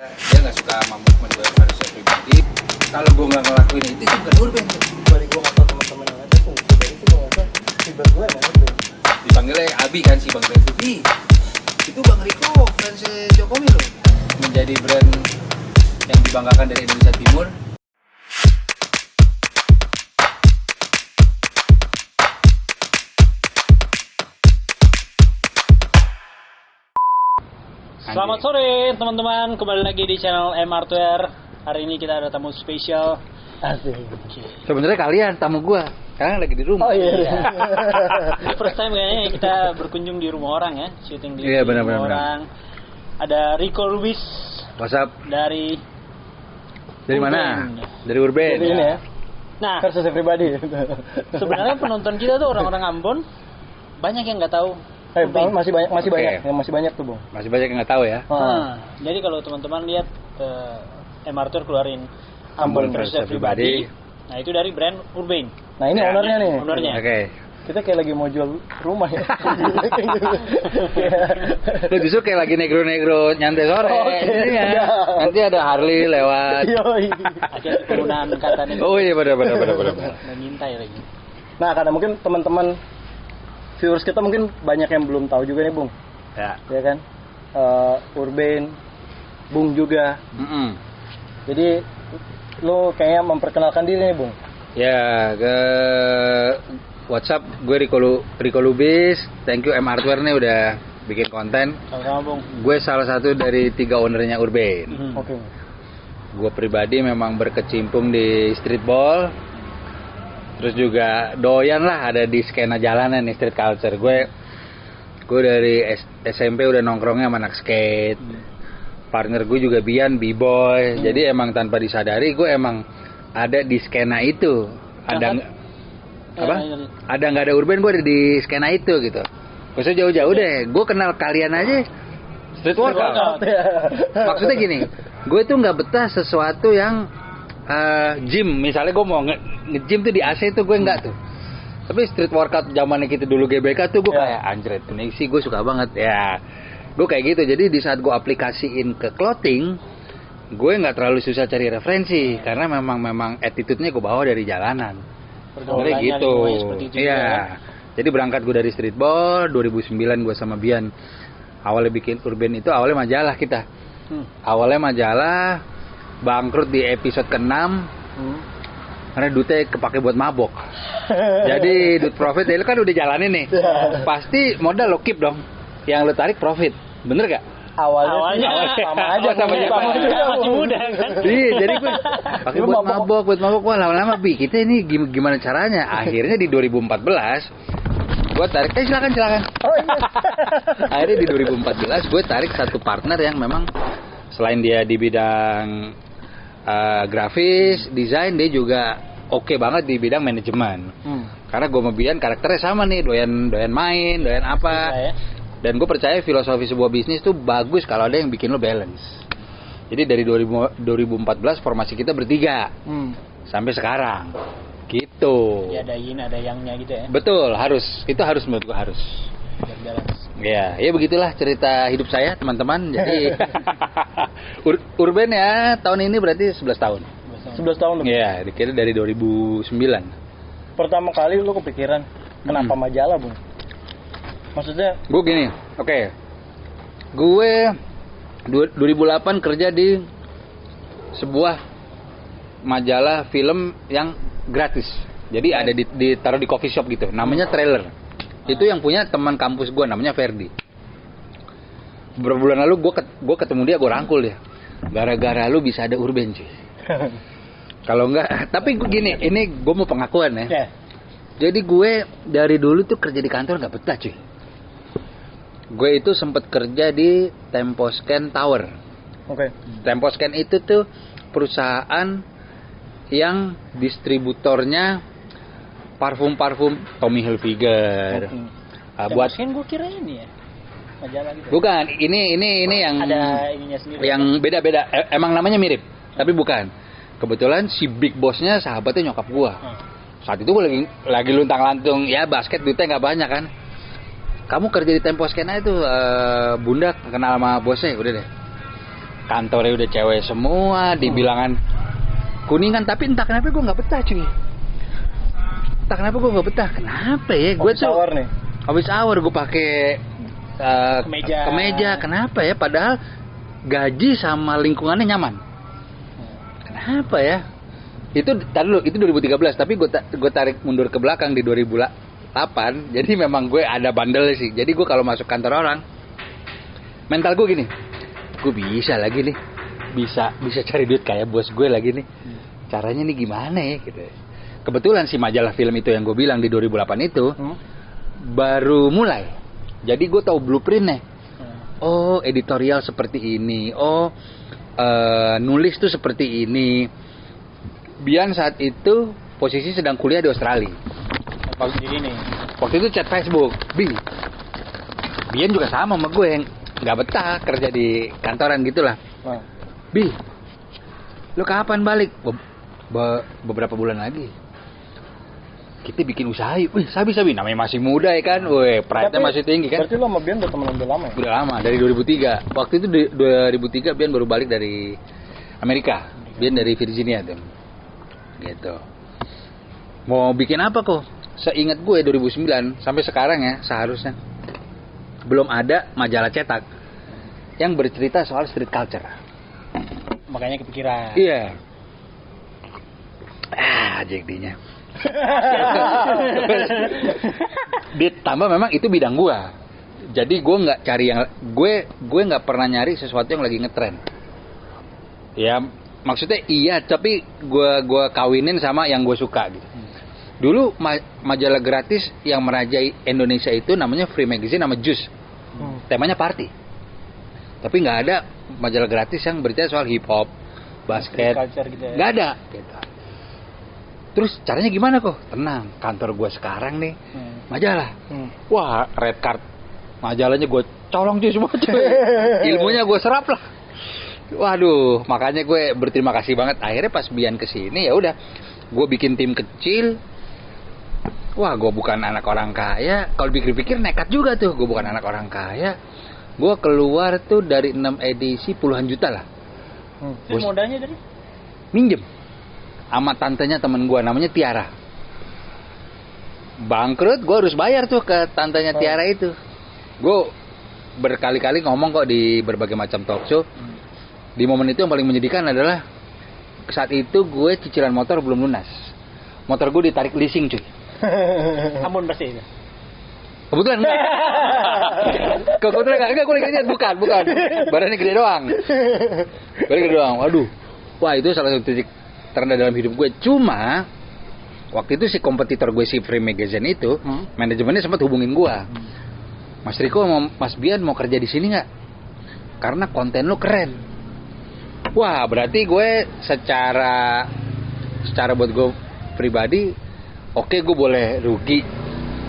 Dia nggak suka sama movement gue harus saya pribadi. Kalau gue nggak ngelakuin itu bukan urban tuh. Dari gue nggak tahu teman-teman yang ada tuh, dari itu gue nggak tahu feedback gue emang urban. Dipanggilnya Abi kan si Bang Ren itu. Itu Bang Riko, fans Jokowi loh. Menjadi brand yang dibanggakan dari Indonesia Timur. Selamat sore teman-teman, kembali lagi di channel M Hardware. Hari ini kita ada tamu spesial. Asik. Sebenarnya kalian tamu gua, sekarang lagi di rumah. Oh iya. First time kayaknya kita berkunjung di rumah orang ya, syuting di Iya, rumah benar-benar. orang. Ada Rico Lubis WhatsApp dari mana? Urban. Dari Urban. Jadi ini ya, Nah, versus everybody. sebenarnya penonton kita tuh orang-orang Ambon banyak yang nggak tahu. Bang, masih banyak, Oke. masih banyak tuh, Bang. Masih banyak yang nggak tahu ya. Nah, jadi kalau teman-teman lihat M Hardware keluarin Ambon versus versus everybody. Nah, itu dari brand Urban. Nah ini Ya, ownernya nih. Ownernya. Oke. Kita kayak lagi mau jual rumah ya. Lu justru kayak lagi negro-negro nyantai sore. Oke. Iya. Ya. Nanti ada Harley lewat. Yoi. Ada penggunaan kata nih. Oh iya benar. Mengintai lagi. Nah karena mungkin teman-teman viewers kita mungkin banyak yang belum tahu juga nih, Bung. Ya. Ya kan? Urban, Bung juga. Jadi lo kayaknya memperkenalkan diri nih, Bung. Ya, ke WhatsApp gue Rico Lubis. Thank you M Hardware nih udah bikin konten. Sama-sama, Bung. Gue salah satu dari 3 ownernya Urban. Oke. Gue pribadi memang berkecimpung di streetball. Terus juga doyan lah ada di skena jalanan nih, street culture. Gue dari SMP udah nongkrongnya sama anak skate. Partner gue juga Bian, B-boy. Jadi emang tanpa disadari gue emang ada di skena itu. Ada apa? Ada nggak ada urban gue ada di skena itu gitu. Maksudnya jauh-jauh deh. Gue kenal kalian aja street workout. Maksudnya gini, gue tuh nggak betah sesuatu yang gym. Misalnya gue mau nge-gym tuh di AC tuh gue nggak tuh. Tapi street workout zamannya kita dulu GBK tuh gue kayak anjret. Ini sih gue suka banget ya. Gue kayak gitu. Jadi di saat gue aplikasiin ke clothing, gue nggak terlalu susah cari referensi karena memang attitude-nya gue bawa dari jalanan. Sebenarnya gitu. Iya. Jadi berangkat gue dari streetball 2009 gue sama Bian. Awalnya bikin Urban itu awalnya majalah kita. Awalnya majalah bangkrut di episode ke-6 karena duitnya kepake buat mabok. Jadi duit profit itu kan udah jalanin nih. Pasti modal lo keep dong. Yang lo tarik profit. Bener gak? Awalnya sama aja, sama aja. Masih muda kan. Iya, jadi gue pakai buat mabok. Wah lama-lama kita ini gimana caranya? Akhirnya di 2014 gue tarik, silakan. Oh iya. Akhirnya di 2014 gue tarik satu partner yang memang selain dia di bidang grafis, desain, dia juga oke banget di bidang manajemen. Karena gue sama Bian karakternya sama nih, doyan main, doyan apa. Ya. Dan gue percaya filosofi sebuah bisnis tuh bagus kalau ada yang bikin lo balance. Jadi dari 2014 formasi kita bertiga sampai sekarang, gitu. Ya ada yin, ada yangnya gitu ya. Betul, harus. Itu harus menurut gue harus. Biar balance. Ya begitulah cerita hidup saya teman-teman. Jadi Urban ya tahun ini berarti 11 tahun. 11 tahun lebih. Iya, dikira dari 2009. Pertama kali lu kepikiran kenapa majalah, Bung? Maksudnya Gue gini, oke. Gue 2008 kerja di sebuah majalah film yang gratis. Jadi ada ditaruh di coffee shop gitu. Namanya Trailer. Itu yang punya teman kampus gue namanya Ferdi. Beberapa bulan lalu gue ketemu dia, gue rangkul dia. Gara-gara lu bisa ada Urban cuy. Kalau enggak, tapi gue gini, ini gue mau pengakuan ya. Jadi gue dari dulu tuh kerja di kantor nggak betah cuy. Gue itu sempat kerja di Temposcan Tower. Oke. Temposcan itu tuh perusahaan yang distributornya parfum Tommy Hilfiger. Buat kan gue kira ini ya majalah gitu. bukan, ini yang Ada ininya sendiri. yang beda-beda. Emang namanya mirip, tapi bukan. Kebetulan si big bossnya sahabatnya nyokap gua. Saat itu gue lagi luntang-lantung ya basket, duitnya nggak banyak kan. Kamu kerja di Temposcan itu, bunda kenal sama bosnya, udah deh. kantornya udah cewek semua, dibilangan Kuningan, tapi entah kenapa gue nggak betah cuy. Entah kenapa gue nggak betah. Kenapa ya? Gue tuh habis hour gue pakai kemeja. Kenapa ya? Padahal gaji sama lingkungannya nyaman. Kenapa ya? Itu tadi dulu, itu 2013, tapi gue tarik mundur ke belakang di 2008. Jadi memang gue ada bandel sih. Jadi gue kalau masuk kantor orang, mental gue gini, gue bisa lagi nih, bisa cari duit kayak bos gue lagi nih. Caranya nih gimana ya gitu. Kebetulan si majalah film itu yang gue bilang di 2008 itu baru mulai. Jadi gue tahu blueprintnya. Oh, editorial seperti ini. Oh, nulis tuh seperti ini. Bian saat itu posisi sedang kuliah di Australia. Waktu itu chat Facebook, Bian juga sama gue yang nggak betah kerja di kantoran gitulah. Bi, lu kapan balik? Beberapa bulan lagi. Kita bikin usaha. Wih, sabi namanya masih muda ya kan. Wih, pride-nya masih tinggi kan. Berarti lo sama Bian udah temenan udah lama ya? Udah lama, dari 2003. Waktu itu 2003 Bian baru balik dari Amerika. Bian dari Virginia tuh. Gitu. Mau bikin apa kok? Seingat gue 2009 sampai sekarang ya seharusnya belum ada majalah cetak yang bercerita soal street culture. Makanya kepikiran. Iya. Jadinya. Ditambah memang itu bidang gua. Jadi gue nggak cari yang gue nggak pernah nyari sesuatu yang lagi ngetren. Ya maksudnya iya, tapi gue kawinin sama yang gue suka gitu. Dulu majalah gratis yang merajai Indonesia itu namanya Free Magazine sama Juice. Temanya party. Tapi nggak ada majalah gratis yang bercerita soal hip hop, basket. Gitu ya. Nggak ada. Gitu. Terus caranya gimana kok? Tenang, kantor gue sekarang nih majalah. Wah, red card. Majalahnya gue colong cuy semua cuy. Ilmunya gue serap lah. Waduh, makanya gue berterima kasih banget. Akhirnya pas Bian kesini ya udah, gue bikin tim kecil. Wah, gue bukan anak orang kaya. Kalau pikir-pikir nekat juga tuh. Gue bukan anak orang kaya. Gue keluar tuh dari 6 edisi puluhan juta lah. Terus modalnya dari? Minjem. Sama tantenya temen gue namanya Tiara. Bangkrut, gue harus bayar tuh ke tantenya Tiara itu. Gue berkali-kali ngomong kok di berbagai macam talk show. Di momen itu yang paling menyedihkan adalah saat itu gue cicilan motor belum lunas. Motor gue ditarik leasing cuy. Amun pasti itu. Kebetulan enggak. Kebetulan enggak, gue lagi lihat bukan. Badannya gede doang. Waduh. Wah, itu salah satu titik terendah dalam hidup gue. Cuma waktu itu si kompetitor gue si Free Magazine itu, manajemennya sempat hubungin gue. Mas Riko, Mas Bian mau kerja di sini nggak? Karena konten lo keren. Wah, berarti gue secara buat gue pribadi, oke, gue boleh rugi.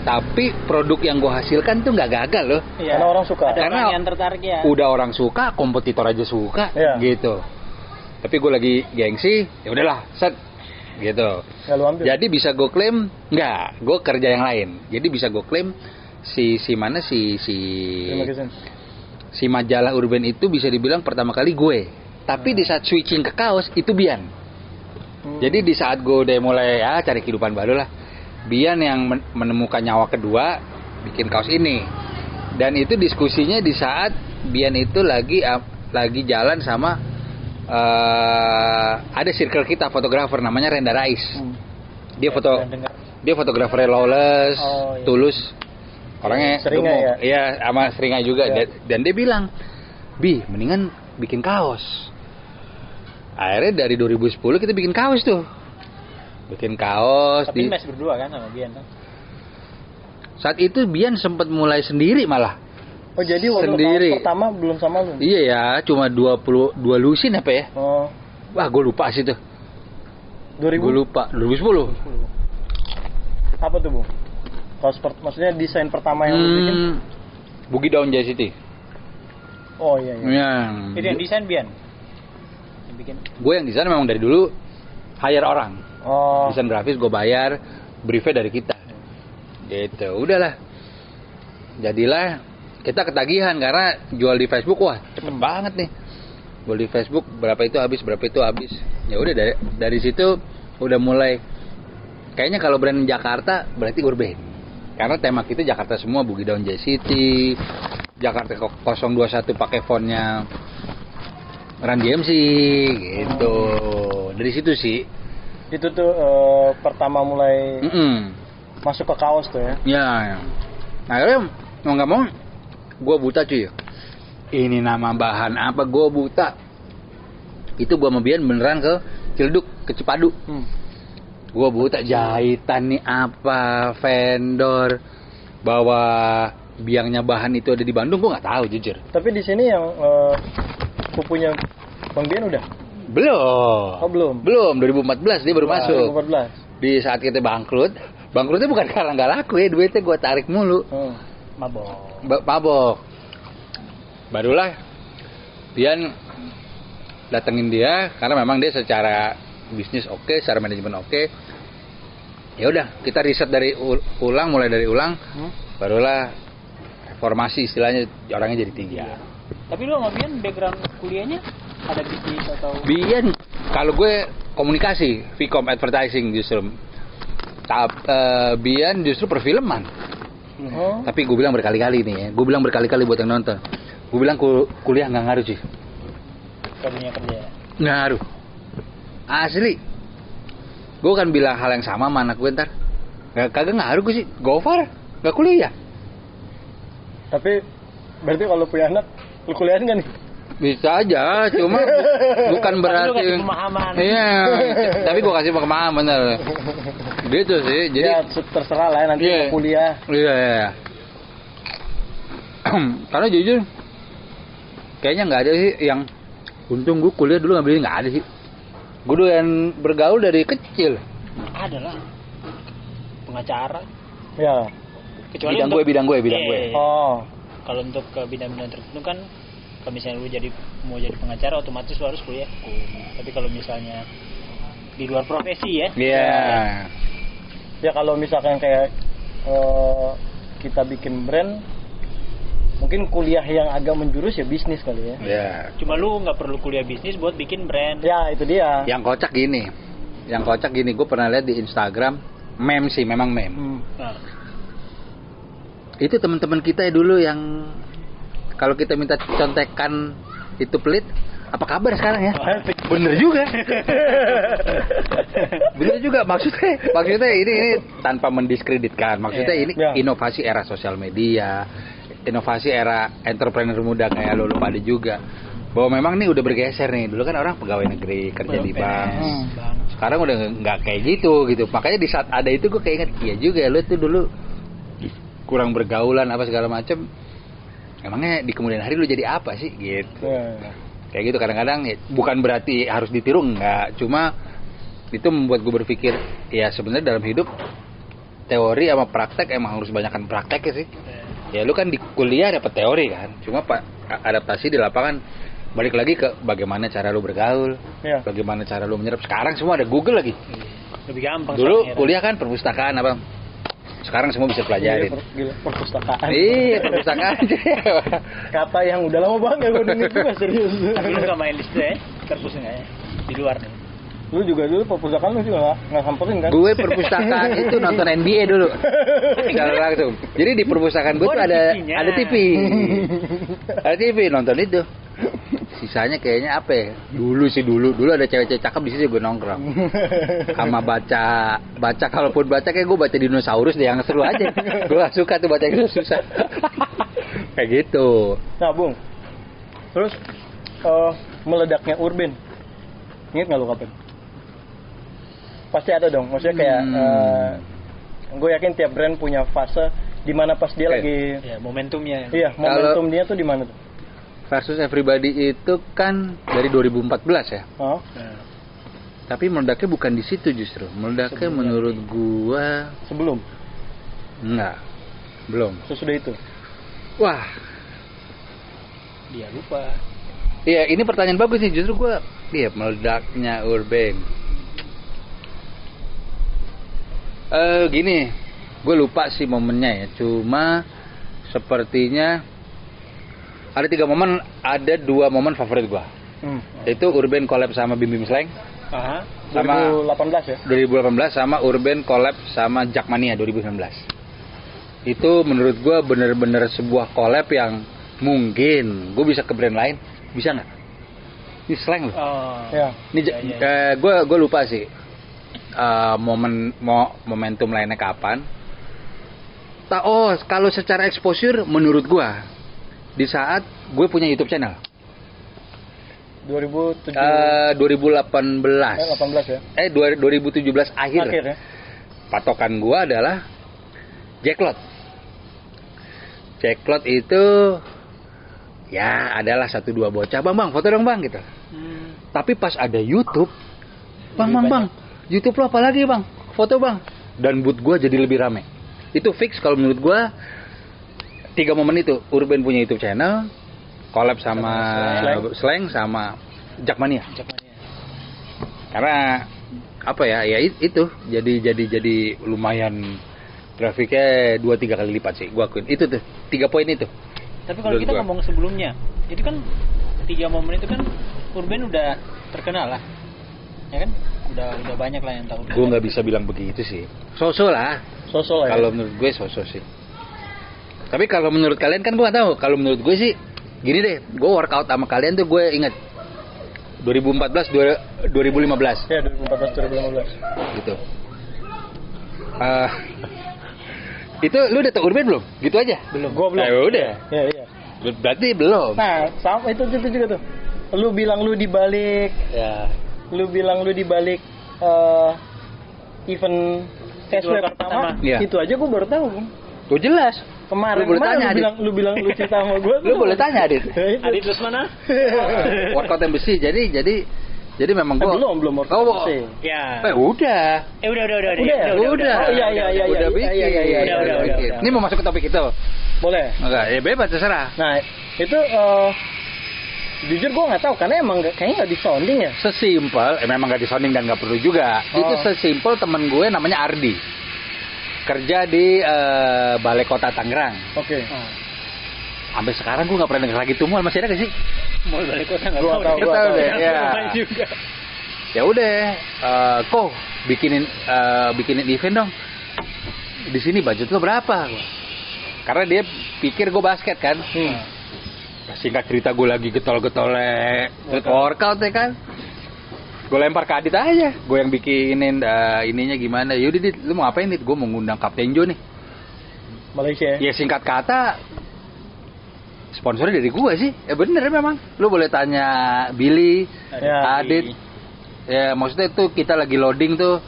Tapi produk yang gue hasilkan tuh nggak gagal loh. Iya. Karena orang suka. Karena orang yang tertarik ya. Udah orang suka, kompetitor aja suka, gitu. Tapi gue lagi gengsi, ya udahlah, set, gitu. Jadi bisa gue klaim, nggak, gue kerja yang lain. Jadi bisa gue klaim si majalah Urban itu bisa dibilang pertama kali gue. Tapi di saat switching ke kaos itu Bian. Jadi di saat gue udah mulai cari kehidupan baru lah, Bian yang menemukan nyawa kedua bikin kaos ini. Dan itu diskusinya di saat Bian itu lagi jalan sama ada circle kita fotografer namanya Renda Rais. Dia fotografer Lawless, Tulus. Orangnya Seringai ya? Iya, sama Seringai juga. Dan dia bilang, "Bi, mendingan bikin kaos." Akhirnya dari 2010 kita bikin kaos tuh. Bikin kaos. Tapi masih berdua kan sama Bian kan? Saat itu Bian sempat mulai sendiri malah. Oh, jadi waktu sendiri. Pertama belum sama lu? Iya ya, cuma 22 lusin apa ya? Oh. Wah, gue lupa sih tuh. 2000? Gue lupa, 2010. Apa tuh, Bu? Kaos maksudnya desain pertama yang lu bikin? Boogie Down Jazz City. Oh iya. Itu yang desain Bian? Yang bikin? Gue yang desain memang dari dulu hire orang. Oh. Desain grafis gue bayar, briefnya dari kita. Gitu, udahlah. Jadilah kita ketagihan karena jual di Facebook, wah cepet banget nih. Gue di Facebook berapa itu habis. Ya udah dari situ udah mulai. Kayaknya kalau brand Jakarta berarti Urban. Karena tema kita Jakarta semua, Boogie Down J City, Jakarta 021 pakai fontnya Run DMC gitu. Dari situ sih. Itu tuh pertama mulai masuk ke kaos tuh ya. Ya. Nah, akhirnya mau nggak mau gue buta cuy. Ini nama bahan apa, gue buta. Itu gue sama Bian beneran ke Ciledug, ke Cipadu. Gue buta jahitan nih apa, vendor, bawa biangnya bahan itu ada di Bandung, gue nggak tahu jujur. Tapi di sini yang pupunya Bang Bian udah? Belum. Oh belum. Belum, 2014 dia baru masuk. 2014. Di saat kita bangkrutnya bukan karena nggak laku ya, duitnya gue tarik mulu. Mabok. Barulah Bian datengin dia karena memang dia secara bisnis oke, secara manajemen oke. Ya udah, kita riset dari mulai dari ulang, barulah reformasi istilahnya, orangnya jadi 3. Tapi lu sama Bian background kuliahnya ada bisnis atau? Bian, kalau gue komunikasi, Vcom advertising justru. Bian justru perfilman. Tapi gue bilang berkali-kali nih ya, buat yang nonton. Gue bilang kuliah nggak ngaruh sih. Dunia kerja. Nggak ngaruh. Asli. Gue kan bilang hal yang sama sama anak gue ntar. Kagak ngaruh gue sih. Gofar nggak kuliah. Tapi berarti kalau punya anak, lu kuliahin kan nih? Bisa aja, cuma bukan berarti. Tapi lu kasih pemahaman. Iya, tapi gue kasih pemahaman bener. Gitu sih. Jadi ya, terserah lah ya, nanti mau kuliah. Iya. Karena jujur, kayaknya nggak ada sih yang untung gue kuliah dulu ngambilin, nggak ada sih. Gue dulu yang bergaul dari kecil. Ada lah. Pengacara. Ya. Kecuali bidang gue. Oh. Kalau untuk ke bidang-bidang tertentu kan, kalau misalnya lu mau jadi pengacara, otomatis lu harus kuliah. Tapi kalau misalnya di luar profesi ya. Iya. Ya kalau misalkan kayak kita bikin brand, mungkin kuliah yang agak menjurus ya bisnis kali ya. Iya. Cuma lu nggak perlu kuliah bisnis buat bikin brand. Ya itu dia. Yang kocak gini, gue pernah lihat di Instagram, meme sih, memang meme. Nah. Itu teman-teman kita dulu yang kalau kita minta contekan itu pelit, apa kabar sekarang ya? Bener juga. Maksudnya ini tanpa mendiskreditkan. Maksudnya ini inovasi era sosial media, inovasi era entrepreneur muda kayak lo pada juga. Bahwa memang nih udah bergeser nih. Dulu kan orang pegawai negeri, kerja di bank. Sekarang udah nggak kayak gitu. Makanya di saat ada itu gue kayak inget, iya juga lo tuh dulu kurang bergaulan apa segala macem. Emangnya di kemudian hari lu jadi apa sih gitu. Kayak gitu kadang-kadang ya, bukan berarti harus ditiru, enggak, cuma itu membuat gue berpikir ya sebenarnya dalam hidup teori sama praktek emang harus banyakkan prakteknya sih. Ya lu kan di kuliah dapat teori kan, cuma adaptasi di lapangan balik lagi ke bagaimana cara lu bergaul, bagaimana cara lu menyerap. Sekarang semua ada Google lagi. Lebih gampang. Dulu kuliah kan perpustakaan apa? Sekarang semua bisa pelajarin. Perpustakaan. Iya, perpustakaan. Kata yang udah lama banget gue denger juga serius. Tapi lu gak main list ya? Perpus nggak ya? Di luar nih. Lu juga dulu perpustakaan lu juga nggak samperin kan? Gue perpustakaan itu nonton NBA dulu. Kalau langsung. Jadi di perpustakaan gue tuh ada TV. Ada TV nonton itu. Sisanya kayaknya apa ya? Dulu ada cewek-cewek cakep di situ gue nongkrong. Sama baca kalaupun baca kayak gue baca dinosaurus deh yang seru aja. Gue gak suka tuh baca itu susah. Kayak gitu. Nah, Bung. Terus meledaknya Urban. Ingat enggak lu kapan? Pasti ada dong. Maksudnya kayak gue yakin tiap brand punya fase di mana pas dia lagi momentumnya. Iya, momentum dia tuh di mana tuh? Versus Everybody itu kan dari 2014 ya. Tapi meledaknya bukan di situ justru. Meledaknya menurut gua sebelum. Enggak. Belum. Sesudah itu. Wah. Dia lupa. Iya, ini pertanyaan bagus nih justru gua. Iya, meledaknya Urban. Gini. Gue lupa sih momennya ya. Cuma sepertinya ada 2 momen favorit gua. Itu Urban collab sama Bim Bim Slang. Aha. Sama 2018 ya? 2018 sama Urban collab sama Jackmania 2019. Itu menurut gue bener-bener sebuah collab yang mungkin gue bisa ke brand lain, bisa nggak? Ini Slang loh. Oh. Ya. Ini gue lupa sih momentum lainnya kapan. Kalau secara exposure menurut gue di saat gue punya YouTube channel 2018 ya? 2017 akhir ya? Patokan gue adalah Jacklot. Jacklot itu ya adalah 1-2 bocah, bang foto dong bang gitu. Tapi pas ada YouTube, bang YouTube lo apa lagi bang, foto bang, dan booth gue jadi lebih rame. Itu fix kalau menurut gue 3 momen itu. Urban punya YouTube channel, collab sama Slang sama Jackmania. Karena apa ya itu jadi lumayan grafiknya 2-3 kali lipat sih gua akuin. Itu tuh 3 poin itu. Tapi kalau kita ngomong sebelumnya, itu kan 3 momen itu kan Urban udah terkenal lah, ya kan? Udah banyak lah yang tahu. Gua nggak bisa bilang begitu sih. Sosok lah. Sosok ya. Kalau menurut gue sosok sih. Tapi kalau menurut kalian kan gue nggak tahu. Kalau menurut gue sih gini deh, gue workout sama kalian tuh gue inget 2014 2015. Ya 2014 2015. Gitu. Itu lu udah tau Urban belum? Gitu aja. Belum. Gua belum. Udah. Iya. Berarti belum. Nah, sama itu juga tuh. Lu bilang lu dibalik. Ya. Lu bilang lu dibalik event cashback pertama. Ya. Itu aja gua baru tahu. Tuh jelas. Kemarin lu boleh tanya, lu bilang lu cerita sama gua. Lu boleh tanya, Adit. Adit terus mana? Workout yang besi. Jadi memang gua belum workout sih. Ya. Udah. Udah. Oh iya. Udah bikin. Udah. Ini mau masuk ke topik itu. Boleh. Enggak, ya bebas terserah. Nah, itu jujur gue nggak tahu karena emang kayaknya nggak disounding ya. Sesimpel, memang nggak disounding dan nggak perlu juga. Itu sesimpel temen gue namanya Ardi, kerja di Balai Kota Tangerang. Oke. Sampai sekarang gue nggak pernah denger lagi tuh mall, masih ada gak sih? Mall Balai Kota nggak Gua tahu deh. Ya. juga. Ya udah, kok bikinin event dong. Di sini budget lo berapa? Karena dia pikir gue basket kan. Singkat cerita gue lagi getol-getolnya street workout ya kan. Gue lempar ke Adit aja. Gue yang bikinin ininya gimana. Yaudah Dit, lu mau ngapain Dit? Gue mau ngundang Kapten Jo nih. Malaysia. Ya singkat kata sponsornya dari gue sih. Ya bener memang. Lu boleh tanya Billy, Adit. Ya maksudnya tuh kita lagi loading tuh.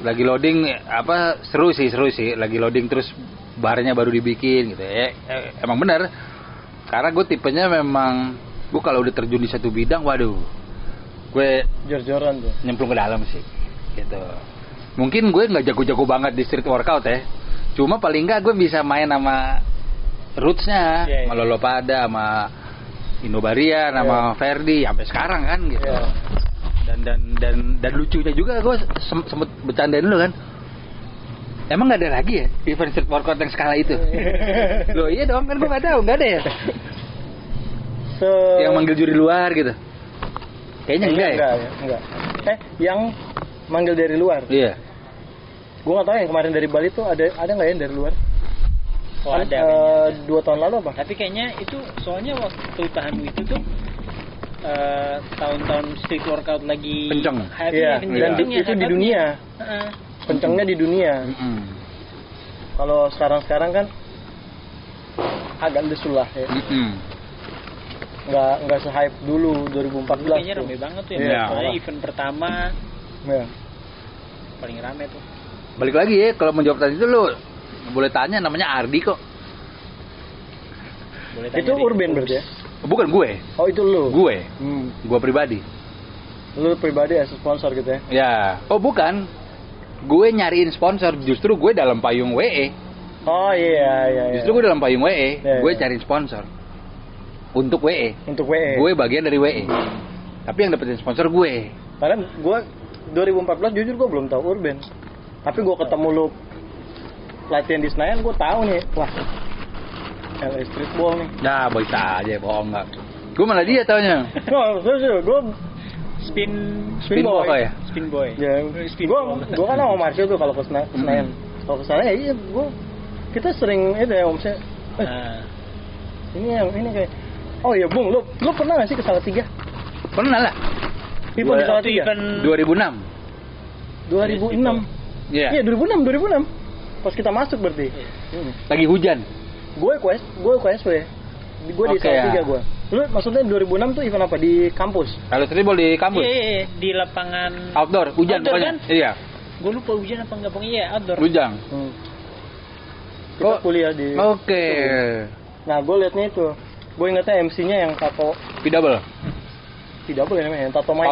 Lagi loading apa seru sih. Lagi loading terus barnya baru dibikin gitu. Emang bener. Karena gue tipenya memang gue kalau udah terjun di satu bidang, waduh, gue jor-joran tuh nyemplung ke dalam sih, gitu. Mungkin gue nggak jago-jago banget di street workout ya, cuma paling nggak gue bisa main sama rootsnya, sama Lolo Pada, sama Inobarian, sama Ferdi, sampai sekarang kan, gitu. Dan lucunya juga gue sempet bercandain dulu kan. Emang nggak ada lagi ya event street workout yang skala itu? Loh iya dong, kan gue nggak tahu, nggak ada ya. Yang manggil juri luar gitu. Kayaknya enggak ya? Enggak. Yang manggil dari luar? Iya. Gue nggak tahu yang kemarin dari Bali tuh ada nggak ya dari luar? Oh kan, ada. 2 tahun lalu apa? Tapi kayaknya itu soalnya waktu tahun itu tuh tahun-tahun street workout lagi kenceng. Iya. Dan itu di dunia. Kencengnya di dunia. Kalau sekarang kan agak lesu lah ya. Nggak se-hype dulu 2014. Kayaknya rame banget tuh ya. Soalnya event pertama. Ya. Paling rame tuh. Balik lagi ya, kalau menjawab tadi itu lo boleh tanya, namanya Ardi kok. Boleh itu Urban berarti ya? Bukan gue. Oh itu lu? Gue. Gue pribadi. Lu pribadi as sponsor gitu ya? Ya. Oh bukan. Gue nyariin sponsor, justru gue dalam payung WE. Oh iya. Justru gue dalam payung WE, gue iya. cariin sponsor untuk WE. Untuk WE. Gue bagian dari WE. Tapi yang dapetin sponsor gue. Karena gue 2014 jujur gue belum tahu Urban. Tapi gue ketemu lu latihan di Senayan, gue tahu nih, wah, LA Streetball nih. Nah, bisa aja, bohong nggak. Gue malah dia taunya. No, serius gue Spin boy ya? Spin boy. ya gue kan sama Marsio tuh kalau ke Senayan. Kalau ke sana ya iya kita sering itu ya om saya. Nah, Ini kayak oh iya Bung, lu pernah nggak sih ke Salatiga? Pernah lah. Event di Salatiga? event 2006. 2006. Iya. Iya 2006. Pas kita masuk berarti. Lagi hujan. Gue ke SW. Gue di Oke, Salatiga ya. gue. Lu maksudnya 2006 tuh event apa di kampus? Kalau streetball di kampus. iya, di lapangan Outdoor, hujan Outdoor, pokoknya. kan? Iya, Gue lupa hujan apa enggak, pokoknya iya outdoor. hujan. Kita Oh, kuliah di. Oke. Nah gue liatnya itu. Gue ingetnya MC-nya yang tato. Double. Tidak boleh namanya, yang tato mic.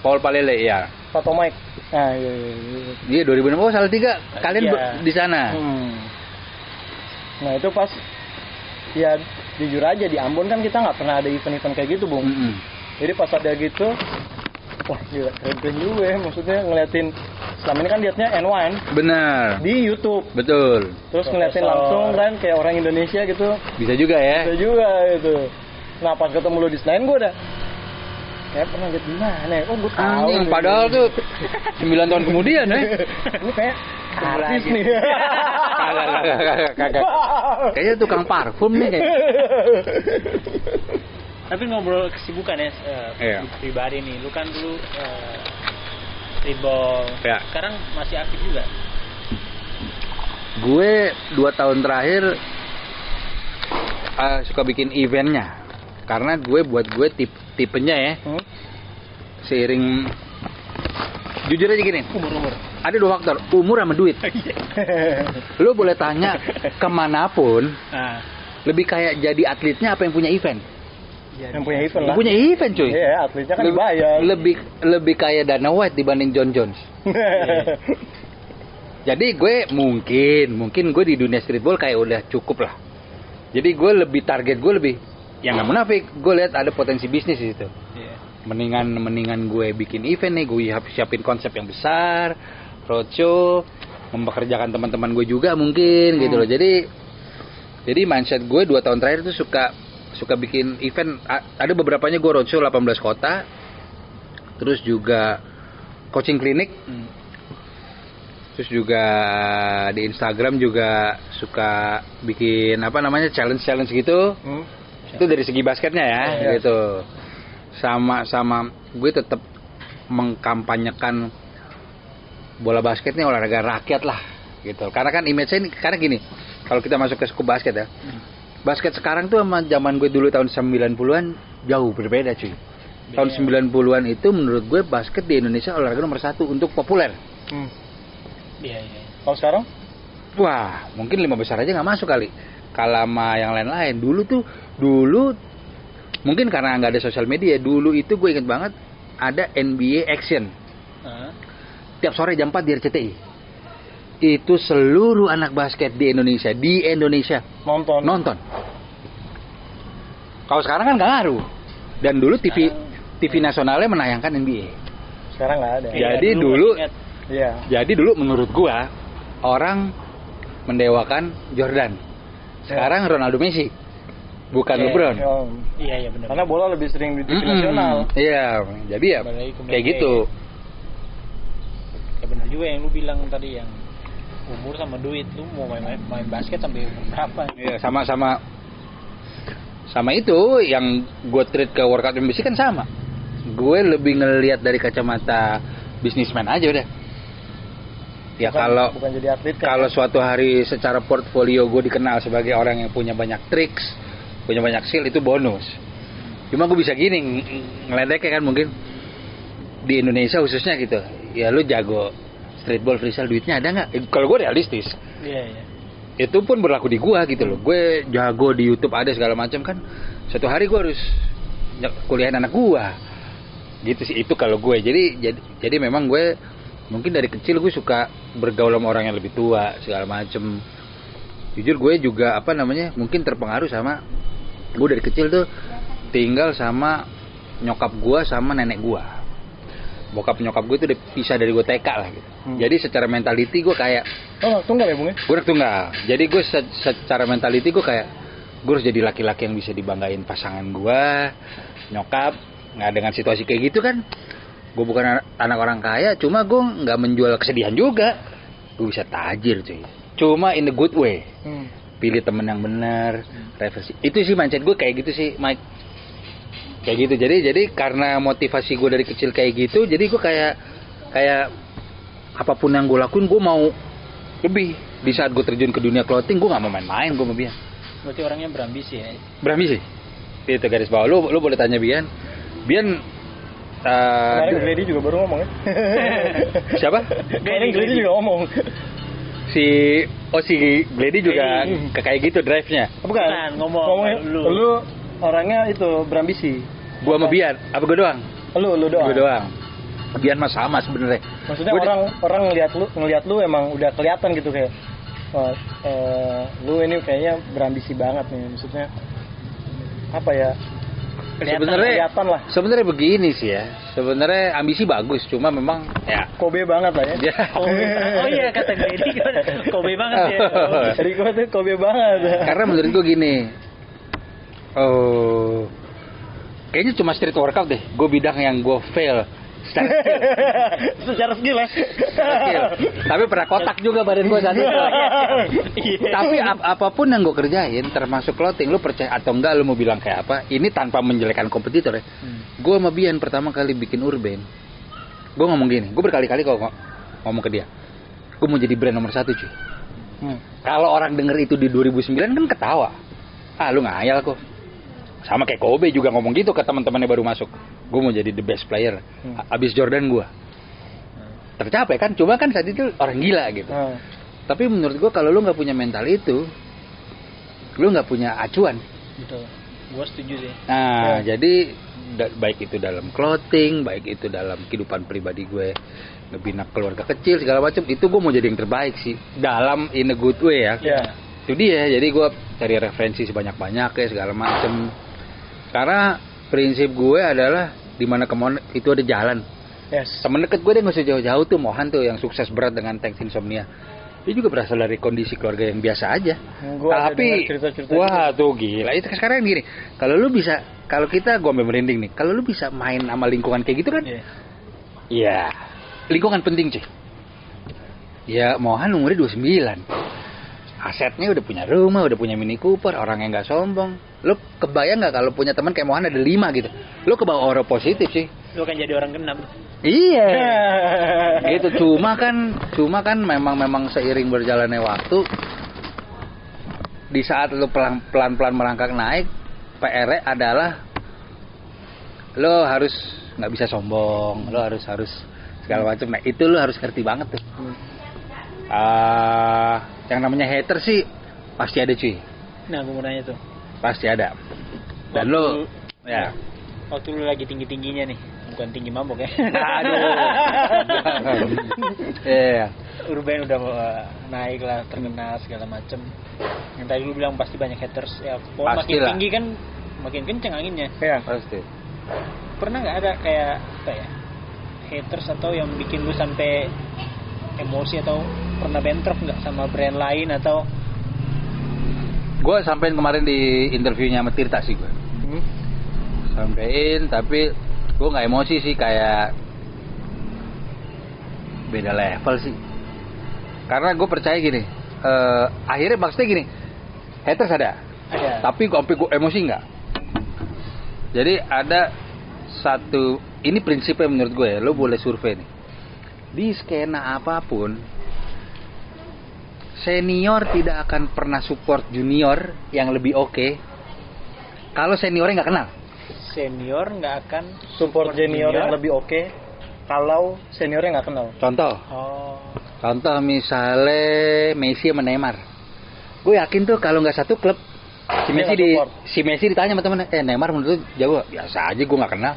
Paul Palele ya. Tato mic. Nah iya. Iya 2006. Oh, Salatiga. Kalian Iya. di sana. Nah itu pas ya jujur aja di Ambon kan kita nggak pernah ada event-event kayak gitu Bung. Mm-mm. Jadi pas ada gitu, wah gila keren juga ya. Maksudnya ngeliatin selama ini kan liatnya N1 Benar. di YouTube. Betul. Terus ngeliatin Profesor. langsung kan kayak orang Indonesia gitu. Bisa juga ya. Bisa juga gitu. Nah pas ketemu lu di Senayan gue udah kayak pernah liat di mana ya? Oh gue tahu. Anjing, nih. padahal tuh 9 tahun kemudian ya. Ini kayak artis nih. Kagak. Kayaknya tukang parfum nih kayak. Tapi ngobrol kesibukan ya, Iya. pribadi nih. Lu kan dulu streetball. Ya. Sekarang masih aktif juga. Gue 2 tahun terakhir suka bikin eventnya. Karena gue tipenya ya. Seiring jujur aja gini. Umur. Ada 2 faktor, umur sama duit. Lu boleh tanya kemanapun, Nah, lebih kayak jadi atletnya apa yang punya event? Yang punya event lah. Punya event cuy. Iya, atletnya kan dibayar. Lebih kayak Dana White dibanding John Jones. Jadi gue mungkin gue di dunia streetball kayak udah cukup lah. Jadi gue lebih target gue lebih yang nggak munafik. Gue lihat ada potensi bisnis di situ. iya. Mendingan gue bikin event nih, gue siapin konsep yang besar, roadshow, mempekerjakan teman-teman gue juga mungkin gitu loh. Jadi mindset gue 2 tahun terakhir tuh suka bikin event. Ada beberapanya gue roadshow 18 kota, terus juga coaching klinik. Terus juga di Instagram juga suka bikin challenge gitu. Itu dari segi basketnya ya, gitu. Sama gue tetap mengkampanyekan bola basket ini olahraga rakyat lah, gitu. Karena kan image saya ini karena gini, kalau kita masuk ke skup basket ya. Basket sekarang tuh sama zaman gue dulu tahun 90-an jauh berbeda cuy. Tahun 90-an itu menurut gue basket di Indonesia olahraga nomor 1 untuk populer. Iya. Kalau sekarang? Wah, mungkin 5 besar aja nggak masuk kali. Kalau sama yang lain-lain. Dulu mungkin karena nggak ada sosial media. Dulu itu gue inget banget ada NBA Action. Tiap sore jam 4 di RCTI. Itu seluruh anak basket di Indonesia nonton. Kalau sekarang kan nggak ngaruh. Dan dulu TV nasionalnya menayangkan NBA. Sekarang nggak ada. Jadi dulu menurut gua orang mendewakan Jordan. Sekarang Ronaldo Messi, bukan LeBron. Iya benar. Karena bola lebih sering di TV nasional. Iya, jadi ya kayak gitu. Ya benar juga yang lu bilang tadi yang umur sama duit. Lu mau main basket sampai umur berapa? Iya, sama itu yang gue treat ke workout MBC kan sama. Gue lebih ngelihat dari kacamata bisnismen aja udah. Ya bukan jadi atlet kan? Kalau suatu hari secara portfolio gue dikenal sebagai orang yang punya banyak tricks, punya banyak skill, itu bonus. Cuma gue bisa gini ngeledeknya kan mungkin di Indonesia khususnya gitu. Ya lu jago streetball freestyle, duitnya ada nggak? Kalau gue realistis. Iya. Itu pun berlaku di gue gitu loh. Gue jago di YouTube ada segala macam kan. Suatu hari gue harus kuliahin anak gue. Gitu sih itu kalau gue. Jadi memang gue mungkin dari kecil gue suka bergaul sama orang yang lebih tua segala macem. Jujur gue juga mungkin terpengaruh sama gue dari kecil tuh tinggal sama nyokap gue sama nenek gue. Bokap nyokap gue tuh udah pisah dari gue TK lah gitu. Jadi secara mentality gue kayak tunggal ya Bung ya? gue tunggal. Jadi gue secara mentality gue kayak gue harus jadi laki-laki yang bisa dibanggain pasangan gue, nyokap. Nggak, dengan situasi kayak gitu kan, gue bukan anak orang kaya, cuma gue nggak menjual kesedihan juga. Gue bisa tajir cuy, cuma in the good way. Pilih temen yang benar, referensi. Itu sih mindset gue kayak gitu sih, Mike. Kayak gitu. Jadi karena motivasi gue dari kecil kayak gitu, jadi gue kayak apapun yang gue lakuin gue mau lebih. Di saat gue terjun ke dunia clothing, gue nggak mau main-main, gue mau Bian. Berarti orangnya berambisi ya? Berambisi. Itu garis bawah. Lu boleh tanya Bian. Kemarin Glady juga baru ngomong ya. Siapa? Kemarin Glady juga ngomong. Si Glady juga kayak gitu drive-nya. Bukan, ngomong lu orangnya itu berambisi. Gua sama Bian, apa gua doang? Lu doang. Gua doang. Bian mah sama sebenarnya. Maksudnya orang ngelihat lu emang udah kelihatan gitu kayak lu ini kayaknya berambisi banget nih. Maksudnya apa ya? Sebenarnya begini sih ya. Sebenarnya ambisi bagus, cuma memang ya Kobe banget lah ya. Oh iya, kata Glady Kobe banget ya. Jadi gue tuh Kobe banget. Karena menurut gue gini. Kayaknya cuma street workout deh. Gue bidang yang gue fail secara skill ya. Tapi pernah kotak juga badan gue saat itu. Tapi apapun yang gue kerjain, termasuk clothing, lu percaya atau enggak, lu mau bilang kayak apa, ini tanpa menjelekkan kompetitor ya. Gue sama Bian pertama kali bikin Urban, gue ngomong gini, gue berkali-kali kalau ngomong ke dia, gue mau jadi brand nomor 1 cuy. Kalau orang denger itu di 2009 kan ketawa, lu ngayal kok. Sama kayak Kobe juga ngomong gitu ke teman-temannya baru masuk, gue mau jadi the best player, abis Jordan gue. Tercapai kan, cuma kan saat itu orang gila gitu. Tapi menurut gue kalau lu nggak punya mental itu, lu nggak punya acuan. Betul, gue setuju sih. Nah jadi baik itu dalam clothing, baik itu dalam kehidupan pribadi gue, ngebina keluarga kecil segala macam, itu gue mau jadi yang terbaik sih dalam in a good way ya. Itu dia, jadi gue cari referensi sebanyak-banyak ya segala macam. Karena prinsip gue adalah di mana kemauan itu ada jalan. Temen deket gue dia nggak usah jauh-jauh tuh, Mohan tuh yang sukses berat dengan tank insomnia. Dia juga berasal dari kondisi keluarga yang biasa aja. Tapi wah tuh gila. Itu sekarang gini, kalau kita gue merinding nih, kalau lu bisa main sama lingkungan kayak gitu kan, ya lingkungan penting cuy. Ya Mohan umurnya 29, asetnya udah punya rumah, udah punya Mini Cooper, orang yang nggak sombong. Lu kebayang nggak kalau punya teman kayak Mohan ada 5 gitu? Lu kebawa aura positif sih. Lu kan jadi orang keenam. Iya. Gitu. Cuma kan memang seiring berjalannya waktu, di saat lu pelan-pelan merangkak naik, PR adalah lo harus nggak bisa sombong, lo harus segala macam. Nah itu lo harus ngerti banget tuh. Yang namanya hater sih pasti ada cuy. Nah gue mau nanya tuh. Pasti ada. Dan lo ya. Waktu lu lagi tinggi-tingginya nih, bukan tinggi mabok ya. Aduh. Iya. Urban udah naik lah, terkenal segala macem. Yang tadi lu bilang pasti banyak haters ya. Makin tinggi kan makin kenceng anginnya. Iya, pasti. Pernah nggak ada kayak apa ya, haters atau yang bikin lu sampai emosi, atau pernah bentrok nggak sama brand lain atau? Gue sampein kemarin di interviewnya sama Tirta sih gue. Sampein, tapi gue nggak emosi sih, kayak beda level sih. Karena gue percaya gini, akhirnya maksudnya gini, haters ada. Tapi sampai gue emosi nggak. Jadi ada satu, ini prinsipnya menurut gue ya, lo boleh survei nih. Di skena apapun, senior tidak akan pernah support junior yang lebih oke kalau seniornya nggak kenal. Senior nggak akan support junior yang lebih oke kalau seniornya nggak kenal. Contoh misalnya Messi sama Neymar. Gue yakin tuh kalau nggak satu klub, si Messi ditanya sama temen, Neymar menurut lu jago? Biasa aja, gue nggak kenal.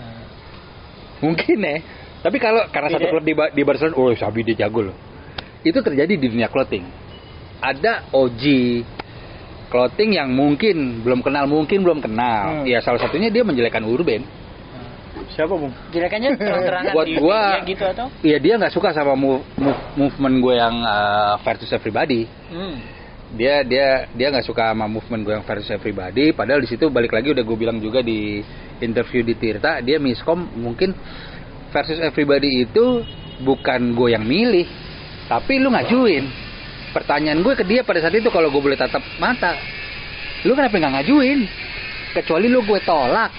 Mungkin ya. Tapi karena satu klub di Barcelona, oh Sabi dia jago loh. Itu terjadi di dunia clothing. Ada OG clothing yang mungkin belum kenal. Ya salah satunya dia menjelekkan Urban. Siapa Bung? Jelekannya terang-terangan buat gua gitu atau? Iya, dia nggak suka sama movement gue yang fair to everybody. dia nggak suka sama movement gue yang versus everybody. Padahal di situ balik lagi udah gue bilang juga di interview di Tirta, dia miskom mungkin versus everybody itu bukan gue yang milih, tapi lu ngajuin. Pertanyaan gue ke dia pada saat itu, kalau gue boleh tatap mata, lu kenapa nggak ngajuin? Kecuali lu gue tolak,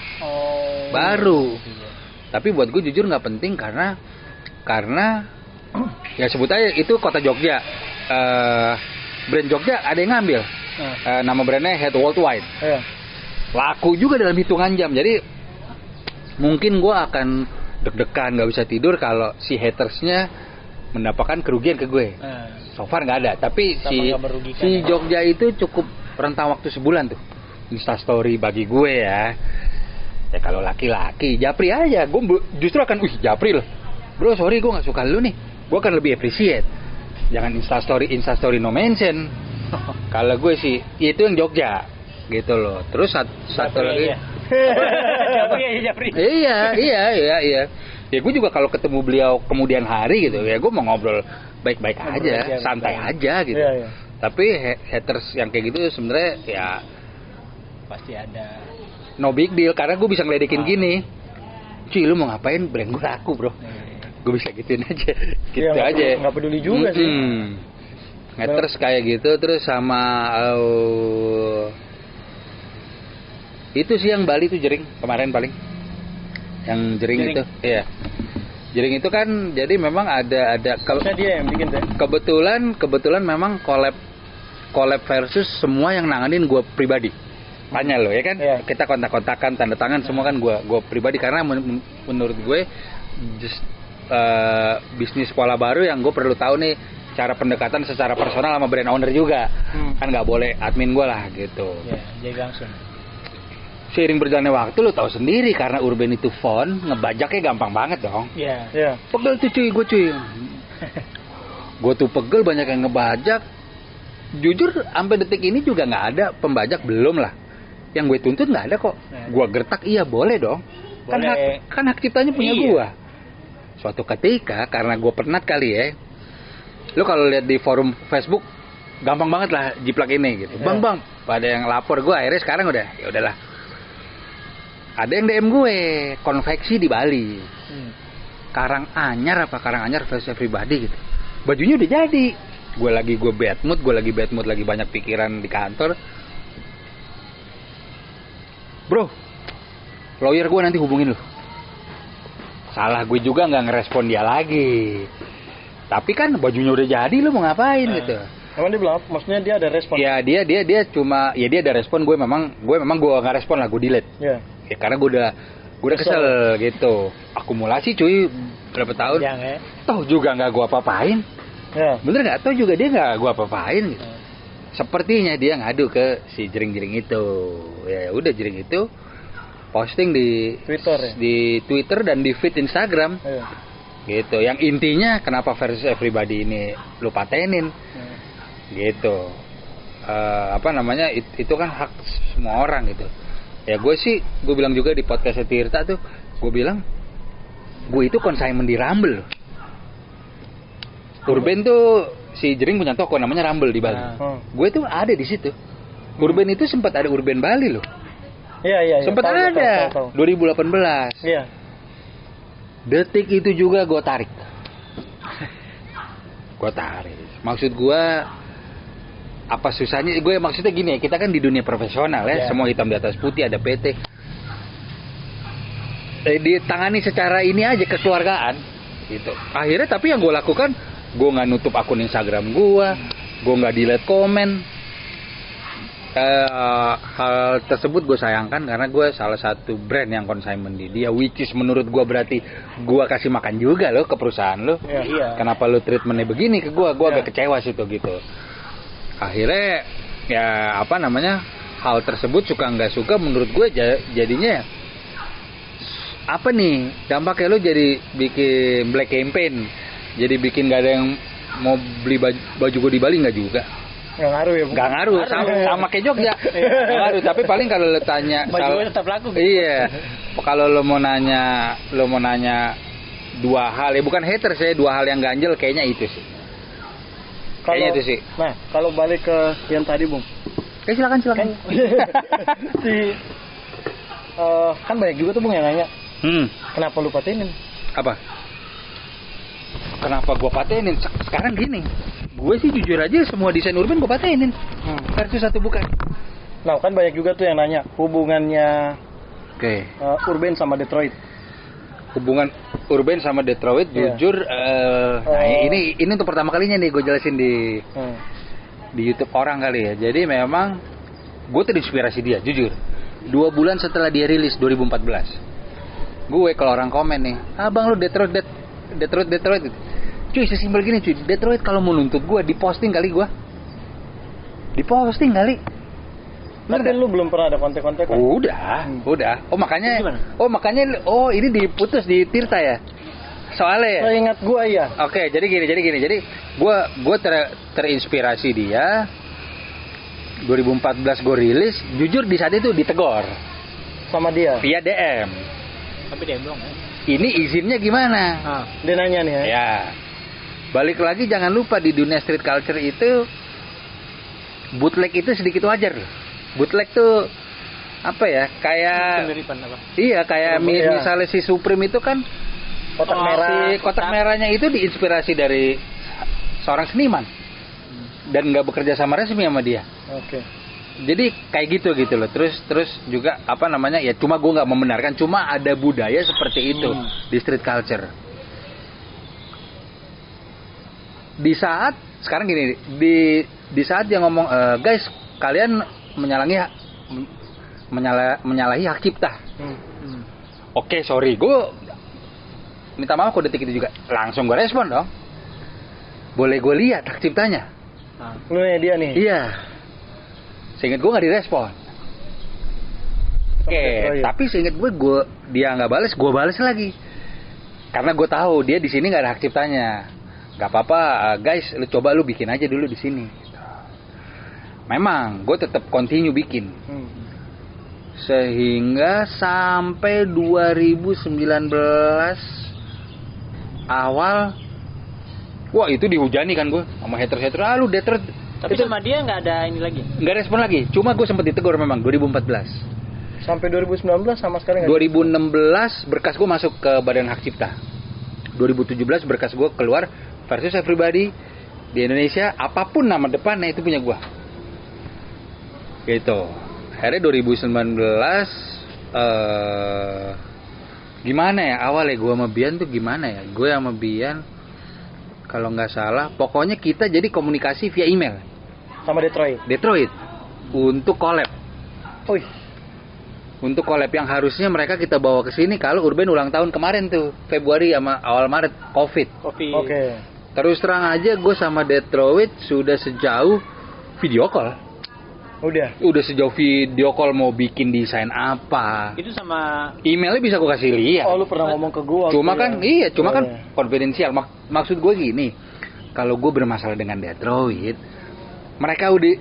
baru. Tapi buat gue jujur nggak penting karena ya sebut aja itu kota Jogja. Brand Jogja ada yang ngambil. Nama brandnya Head Worldwide. Laku juga dalam hitungan jam. Jadi mungkin gue akan deg-degan, nggak bisa tidur kalau si hatersnya mendapatkan kerugian ke gue. So far nggak ada. Tapi si Jogja itu cukup rentang waktu sebulan tuh. Instastory bagi gue ya. Ya kalau laki-laki Japri aja, gue justru akan Japri loh. Bro sorry gue nggak suka lu nih. Gue akan lebih appreciate. Jangan instastory no mention. Kalau gue sih itu yang Jogja gitu loh. Terus satu lagi Japri. Iya. Ya gue juga kalau ketemu beliau kemudian hari gitu ya gue mau ngobrol baik-baik aja, santai aja gitu. Iya. Tapi haters yang kayak gitu sebenarnya ya Pasti ada. no big deal karena gue bisa ngeledekin gini. Cuy lu mau ngapain, brand gue laku bro. Gue bisa gituin aja. Gitu ya, aja. Nggak peduli juga sih. Haters kayak gitu. Terus sama itu sih yang Bali tuh Jering kemarin paling. Yang Jering itu, iya. Jering itu kan jadi memang ada dia yang bikin deh. Kebetulan memang collab versus semua yang nanganin gue pribadi. Tanya lo ya kan, kita kontak-kontakan, tanda tangan semua kan gue pribadi karena menurut gue bisnis pola baru yang gue perlu tahu nih cara pendekatan secara personal sama brand owner juga. Kan nggak boleh admin gue lah gitu. Ya, jadi langsung. Seiring berjalannya waktu lo tahu sendiri karena Urban itu font ngebajaknya gampang banget dong. Iya. Pegel tuh cuy. Gue tuh pegel banyak yang ngebajak. Jujur sampai detik ini juga nggak ada pembajak, belum lah. Yang gue tuntut nggak ada kok. Gue gertak iya boleh dong. Boleh. Kan hak ciptanya punya gue. Suatu ketika karena gue penat kali ya. Lo kalau lihat di forum Facebook gampang banget lah jiplak ini gitu. Bang, pada yang lapor gue akhirnya sekarang udah ya udahlah. Ada yang DM gue konveksi di Bali. Karanganyar versus everybody gitu. Bajunya udah jadi. Gue bad mood, lagi banyak pikiran di kantor. Bro, lawyer gue nanti hubungin lu. Salah gue juga nggak ngerespon dia lagi. Tapi kan bajunya udah jadi, lu mau ngapain gitu? Emang dia bilang, maksudnya dia ada respon? Ya dia cuma, ya dia ada respon. Gue memang nggak respon lah, gue delete. Ya, karena gue udah kesel gitu. Akumulasi cuy, berapa tahun? Toh juga nggak gue apa-apain. Bener nggak? Toh juga dia nggak gue apa-apain gitu. Sepertinya dia ngadu ke si Jering itu. Ya udah Jering itu posting di Twitter dan di feed Instagram. Gitu. Yang intinya kenapa versus everybody ini lu patenin. Gitu. Itu kan hak semua orang gitu. Ya gue bilang juga di podcast Tirta tuh, gue bilang gue itu consignment di Rumble loh. Urban tuh si Jering punya toko namanya Rumble di Bali. Gue tuh ada di situ. Urban itu sempat ada Urban Bali loh. Iya. Sempat ada. Tahu. 2018. Iya. Detik itu juga gue tarik. Maksud gue apa susahnya? Gue maksudnya gini ya, kita kan di dunia profesional ya, semua hitam di atas putih, ada PT. Ditangani secara ini aja kekeluargaan gitu. Akhirnya tapi yang gue lakukan, gue nggak nutup akun Instagram gue nggak delete komen. Hal tersebut gue sayangkan karena gue salah satu brand yang consignment di dia, which is menurut gue berarti gue kasih makan juga loh ke perusahaan lo. Kenapa lo treatmentnya begini ke gue agak kecewa situ gitu. Akhirnya ya hal tersebut suka nggak suka menurut gue jadinya apa nih dampaknya, lo jadi bikin black campaign, jadi bikin gak ada yang mau beli baju gue di Bali nggak juga. Nggak ngaruh sama kayak Jogja. Nggak ngaruh, tapi paling kalau lo tanya baju tetap laku. Iya. Kalau lo mau nanya dua hal ya, bukan haters ya, dua hal yang ganjel kayaknya itu sih. Kayaknya itu sih. Nah, kalau balik ke yang tadi, Bung. Silakan. Kan kan banyak juga tuh, Bung, yang nanya. Kenapa lu patenin? Apa? Kenapa gua patenin? Sekarang gini. Gue sih jujur aja semua desain urban gua patenin. Versus satu bukan. Nah, kan banyak juga tuh yang nanya hubungannya Oke. urban sama Detroit. Hubungan urban sama Detroit jujur nah ini untuk pertama kalinya nih gue jelasin di YouTube orang kali ya. Jadi memang gue terinspirasi dia jujur 2 bulan setelah dia rilis 2014 gue kalau orang komen nih, abang lu Detroit cuy sesimpel gini cuy, Detroit kalau mau nuntut gue diposting kali. Tapi lu belum pernah ada kontak-kontak kan? Udah. Oh makanya ini diputus di Tirta ya? Soalnya ya? Saya ingat gua ya. Oke, jadi gini. Jadi gua terinspirasi dia. 2014 gue rilis, jujur di saat itu ditegor Sama dia? via DM. Tapi dia belum ya. Ini izinnya gimana? Dia nanya nih ya? Ya. Balik lagi jangan lupa di dunia street culture itu bootleg itu sedikit wajar loh. Bootleg tuh apa ya? Kayak iya kayak misalnya si Supreme itu kan kotak merah. Si kotak merahnya itu diinspirasi dari seorang seniman dan nggak bekerja sama resmi sama dia. Oke. Jadi kayak gitu loh. Terus juga apa namanya ya? Cuma gue nggak membenarkan. Cuma ada budaya seperti itu di street culture. Di saat sekarang gini di saat dia ngomong guys kalian menyalahi hak cipta. Oke, sorry, gue minta maaf kok detik itu juga. Langsung gue respon dong. Boleh gue lihat hak ciptanya? Lu ya dia nih? Iya. Seinget gue nggak direspon. Oke, tapi seinget gue dia nggak balas, gue balas lagi. Karena gue tahu dia di sini nggak ada hak ciptanya. Gak apa-apa, guys, lu bikin aja dulu di sini. Memang gue tetap continue bikin sehingga sampai 2019 awal, wah itu dihujani kan gue sama haters lu Detroit. Tapi itu, sama dia nggak ada ini lagi, nggak respon lagi. Cuma gue sempat ditegur memang 2014 sampai 2019 sama sekali. 2016 berkas gue masuk ke Badan Hak Cipta. 2017 berkas gue keluar versus everybody di Indonesia, apapun nama depannya itu punya gue. Gitu. Akhirnya 2019 gimana ya awalnya gue sama Bian tuh gimana ya? Gue sama Bian kalau nggak salah, pokoknya kita jadi komunikasi via email sama Detroit untuk collab. Untuk collab yang harusnya mereka kita bawa ke sini kalau Urban ulang tahun kemarin tuh Februari sama awal Maret COVID. Oke. Terus terang aja gue sama Detroit sudah sejauh video call. Udah sejauh video call mau bikin desain apa. Itu sama emailnya bisa gue kasih lihat. Oh lu pernah ngomong ke gue. Cuma kan konfidensial. Maksud gue gini, kalau gue bermasalah dengan Detroit, mereka udah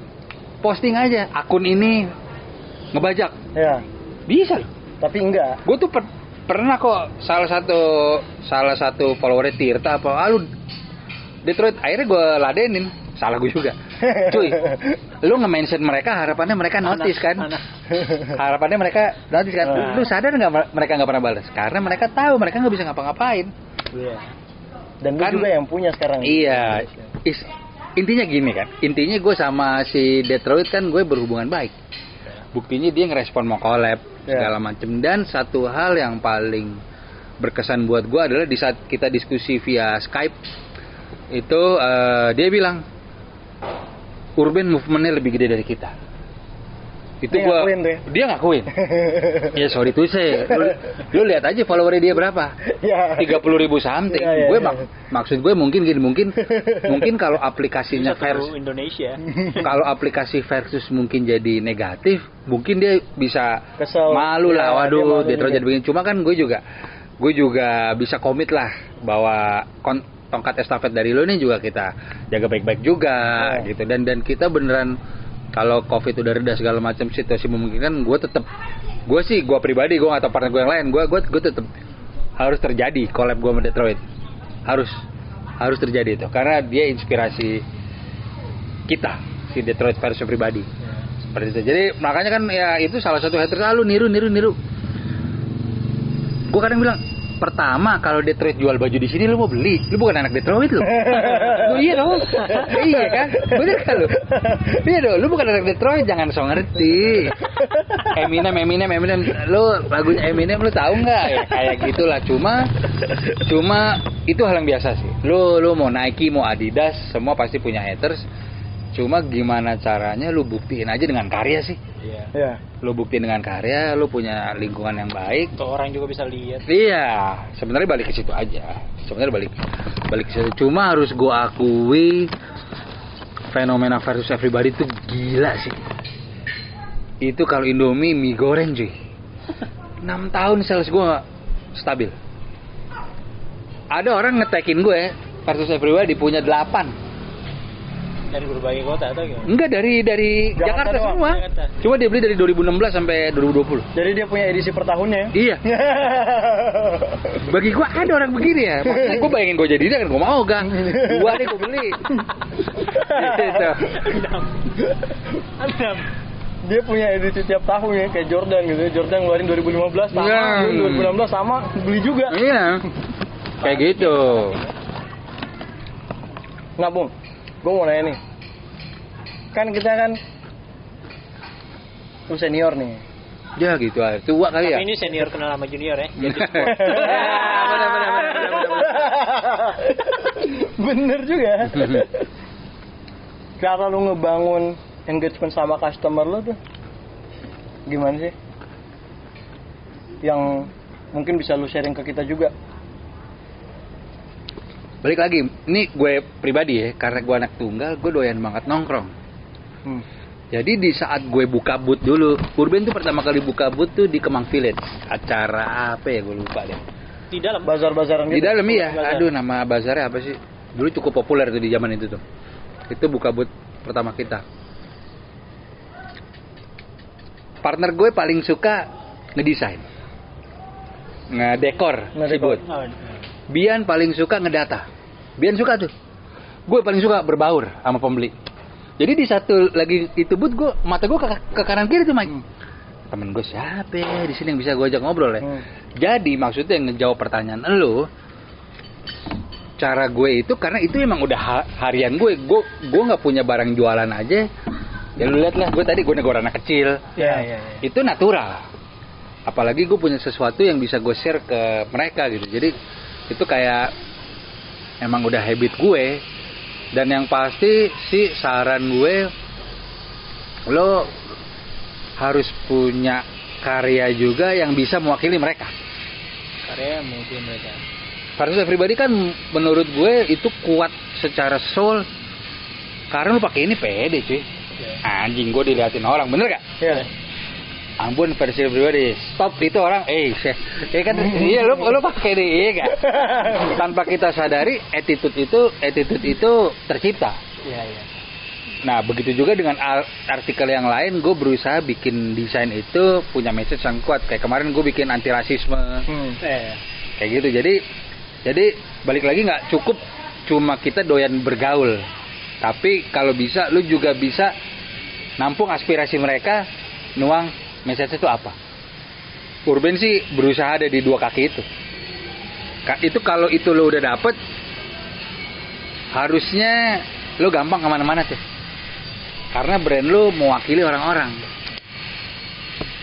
posting aja akun ini ngebajak. Ya. Bisa. Tapi enggak. Gue tuh pernah kok salah satu follower Tirta apa lu Detroit, akhirnya gue ladenin. Salah gue juga. Cuy, lu nge-mention mereka harapannya mereka notice kan? Harapannya mereka notice kan? Lu sadar nggak mereka nggak pernah balas? Karena mereka tahu mereka nggak bisa ngapa-ngapain. Iya. Dan Kan, lu juga yang punya sekarang. Iya. Intinya gini kan? Intinya gue sama si Detroit kan gue berhubungan baik. Buktinya dia ngerespon mau collab segala macem. Dan satu hal yang paling berkesan buat gue adalah di saat kita diskusi via Skype itu dia bilang Urban movementnya lebih gede dari kita. Itu dia ngakuin. Ya sorry tuh lu lihat aja follower dia berapa? 30.000 something. Gue maksud gue mungkin kalau aplikasinya versus Indonesia. Kalau aplikasi versus mungkin jadi negatif, mungkin dia bisa kesel, malu lah. Waduh, dia terus jadi begini. Cuma kan gue juga bisa komit lah bahwa tongkat estafet dari lo ini juga kita jaga baik-baik juga gitu, dan kita beneran kalau COVID udah reda segala macam situasi memungkinkan, gue pribadi gue atau partner gue yang lain, gue tetap harus terjadi collab gue sama Detroit, harus terjadi itu karena dia inspirasi kita, si Detroit versi pribadi. Seperti itu. Jadi makanya kan ya itu salah satu haters, lu niru. Gue kadang bilang, pertama kalau Detroit jual baju di sini lu mau beli, lu bukan anak Detroit lu. Iya dong. Iya kan? Bener kan lu? Iya dong, lu bukan anak Detroit, jangan so ngerti. Eminem, lu lagunya Eminem lu tahu nggak? Ya kayak gitulah. Cuma itu hal yang biasa sih. Lu mau Nike, mau Adidas, semua pasti punya haters. Cuma gimana caranya lu buktiin aja dengan karya sih. Iya. Lu buktiin dengan karya, lu punya lingkungan yang baik. Tuh orang juga bisa lihat. Iya, sebenarnya balik ke situ aja. Sebenarnya balik ke situ. Cuma harus gua akui fenomena versus everybody itu gila sih. Itu kalau Indomie mie goreng cuy. 6 tahun sales gua stabil. Ada orang ngetekin gue versus everybody punya 8. Dari berbagai kota atau gimana? Enggak, dari Jakarta doang, semua. Jakarta. Cuma dia beli dari 2016 sampai 2020. Jadi dia punya edisi per tahunnya. Iya. Bagi gua ada orang begini ya. Maksudnya gua bayangin gua jadi dia kan gua mau gang. Gua deh gua beli. Gitu. Adam. Dia punya edisi tiap tahun ya, kayak Jordan gitu. Jordan ngeluarin 2015 sama, Iya. 2016 sama, beli juga. Iya. Kayak gitu. Nah, Bung, gue mau nanya nih. Kan kita kan lu senior nih. Ya gitu aja. Tua kali ya. Tapi ini senior kenal sama junior ya. Jadi Bener juga. Cara lu ngebangun engagement sama customer lu tuh gimana sih? Yang mungkin bisa lu sharing ke kita juga. Balik lagi, ini gue pribadi ya, karena gue anak tunggal, gue doyan banget nongkrong. Jadi di saat gue buka booth dulu, Urban tuh pertama kali buka booth tuh di Kemang Village. Acara apa ya, gue lupa deh. di dalam Bazar-bazaran Di gitu. dalam iya, Bazar. aduh nama bazarnya apa sih? Dulu cukup populer tuh di zaman itu tuh. Itu buka booth pertama kita. Partner gue paling suka ngedesain, ngedekor si Ngedekor. booth. Bian paling suka ngedata. Bian suka tuh. Gue paling suka berbaur sama pembeli. Jadi di satu lagi itu booth gue, mata gue ke kanan kiri tuh Mike. Temen gue siapa ya di sini yang bisa gue ajak ngobrol ya. Jadi maksudnya ngejawab pertanyaan lo, cara gue itu karena itu emang udah harian gue nggak punya barang jualan aja. Ya lu lihat lah, gue tadi gue negor anak kecil. Iya. Itu natural. Apalagi gue punya sesuatu yang bisa gue share ke mereka gitu. Jadi itu kayak emang udah habit gue. Dan yang pasti sih saran gue, lo harus punya karya juga yang bisa mewakili mereka. Karya mungkin mereka. Versus everybody kan menurut gue itu kuat secara soul. Karena lo pakai ini pede cuy. Anjing, gue diliatin orang, bener gak? Iya. Ampun versi pribadi, stop itu orang, kan, iya lo pakai deh, iya kan? Tanpa kita sadari, attitude itu tercipta. Iya. Nah begitu juga dengan artikel yang lain, gue berusaha bikin desain itu punya message yang kuat. Kayak kemarin gue bikin anti rasisme, kayak gitu. Jadi balik lagi nggak cukup cuma kita doyan bergaul, tapi kalau bisa, lu juga bisa nampung aspirasi mereka, nuang message itu apa? Urban sih berusaha ada di dua kaki itu. Itu kalau itu lo udah dapet, harusnya lo gampang kemana-mana tuh. Karena brand lo mewakili orang-orang.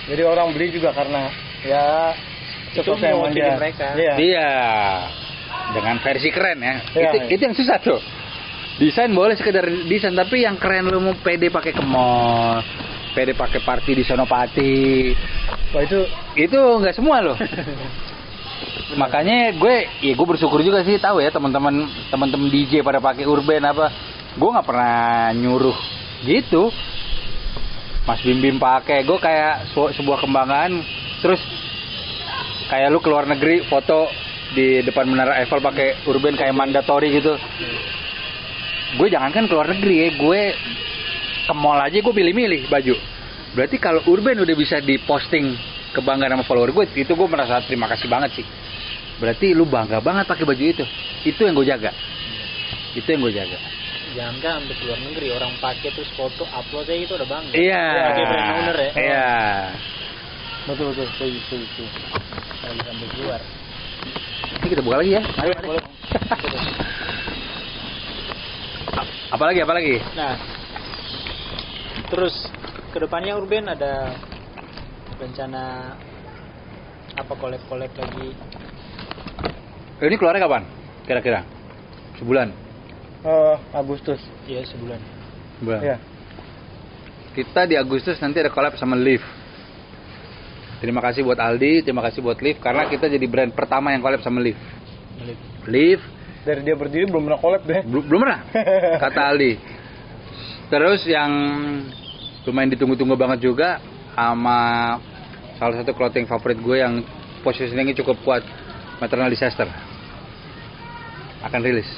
Jadi orang beli juga karena ya Itu sosok yang mewakili manja. mereka. Iya. Iya. Dengan versi keren ya. Iya. Itu yang susah tuh. Desain boleh sekedar desain, tapi yang keren lo mau pede pakai ke mall, pede pakai party di Sonopati. Wah itu Nggak semua loh. Makanya gue bersyukur juga sih tahu ya teman-teman DJ pada pakai Urban apa. Gue nggak pernah nyuruh gitu. Mas Bim pakai, gue kayak sebuah kebanggaan. Terus kayak lu keluar negeri foto di depan Menara Eiffel pakai Urban kayak mandatory gitu. Gue jangankan keluar negeri ya, gue ke mall aja gue pilih-milih baju. Berarti kalau Urban udah bisa diposting kebanggaan sama follower gue, itu gue merasa terima kasih banget sih. Berarti lu bangga banget pakai baju itu. Itu yang gue jaga. jangankan sampai ke luar negeri, orang pakai terus foto upload aja itu udah bangga. Iya. Sebagai brand owner ya. Iya. Betul. Setuju. Kalau sampai keluar. Ini kita buka lagi ya. Ayo, boleh. Apalagi? Nah, terus kedepannya Urban ada rencana apa collab lagi? Ini keluarnya kapan? Kira-kira? Sebulan? Agustus. Iya, sebulan. Sebulan. Iya. Kita di Agustus nanti ada collab sama Liv. Terima kasih buat Aldi, terima kasih buat Liv karena kita jadi brand pertama yang collab sama Liv. Liv Dari dia berdiri belum pernah collab deh. belum pernah, kata Aldi. Terus yang lumayan ditunggu-tunggu banget juga sama salah satu clothing favorit gue yang positioningnya cukup kuat, Maternal Disaster. Akan rilis.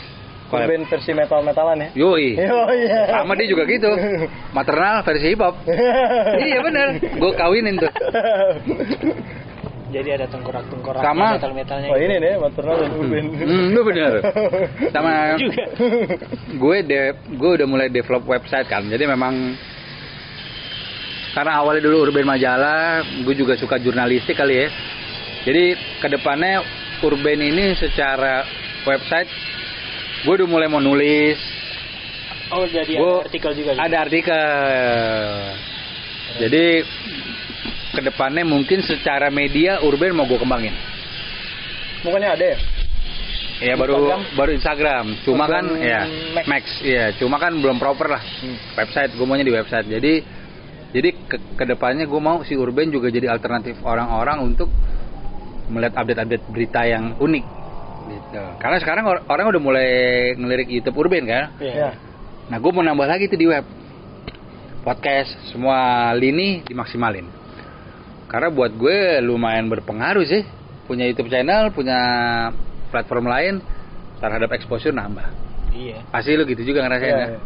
Collab. Urban versi metal-metalan ya. Yoi. Iya. Sama dia juga gitu. Maternal versi hip hop. Iya bener. Gue kawinin tuh. Jadi ada tengkorak-tengkorak Sama. metal-metalnya. Oh ini nih Maternal dan Urban. Lu bener. Sama juga. gue udah mulai develop website kan. Jadi memang karena awalnya dulu Urban Majalah, gue juga suka jurnalistik kali ya. Jadi kedepannya Urban ini secara website gue udah mulai mau nulis. Oh, jadi Gua ada artikel juga. Ada artikel. Jadi kedepannya mungkin secara media Urban mau gue kembangin. Bukannya ada ya? Ya baru Instagram. Cuma Urban kan ya Max. Iya, cuma kan belum proper lah. Website gue maunya di website. Jadi kedepannya gue mau si Urban juga jadi alternatif orang-orang untuk melihat update-update berita yang unik. Gitu. Karena sekarang orang udah mulai ngelirik YouTube Urban kan. Iya. Nah gue mau nambah lagi tuh di web. Podcast, semua lini dimaksimalin. Karena buat gue lumayan berpengaruh sih. Punya YouTube channel, punya platform lain, terhadap exposure nambah. Iya. Pasti lu gitu juga ngerasain ya? Iya.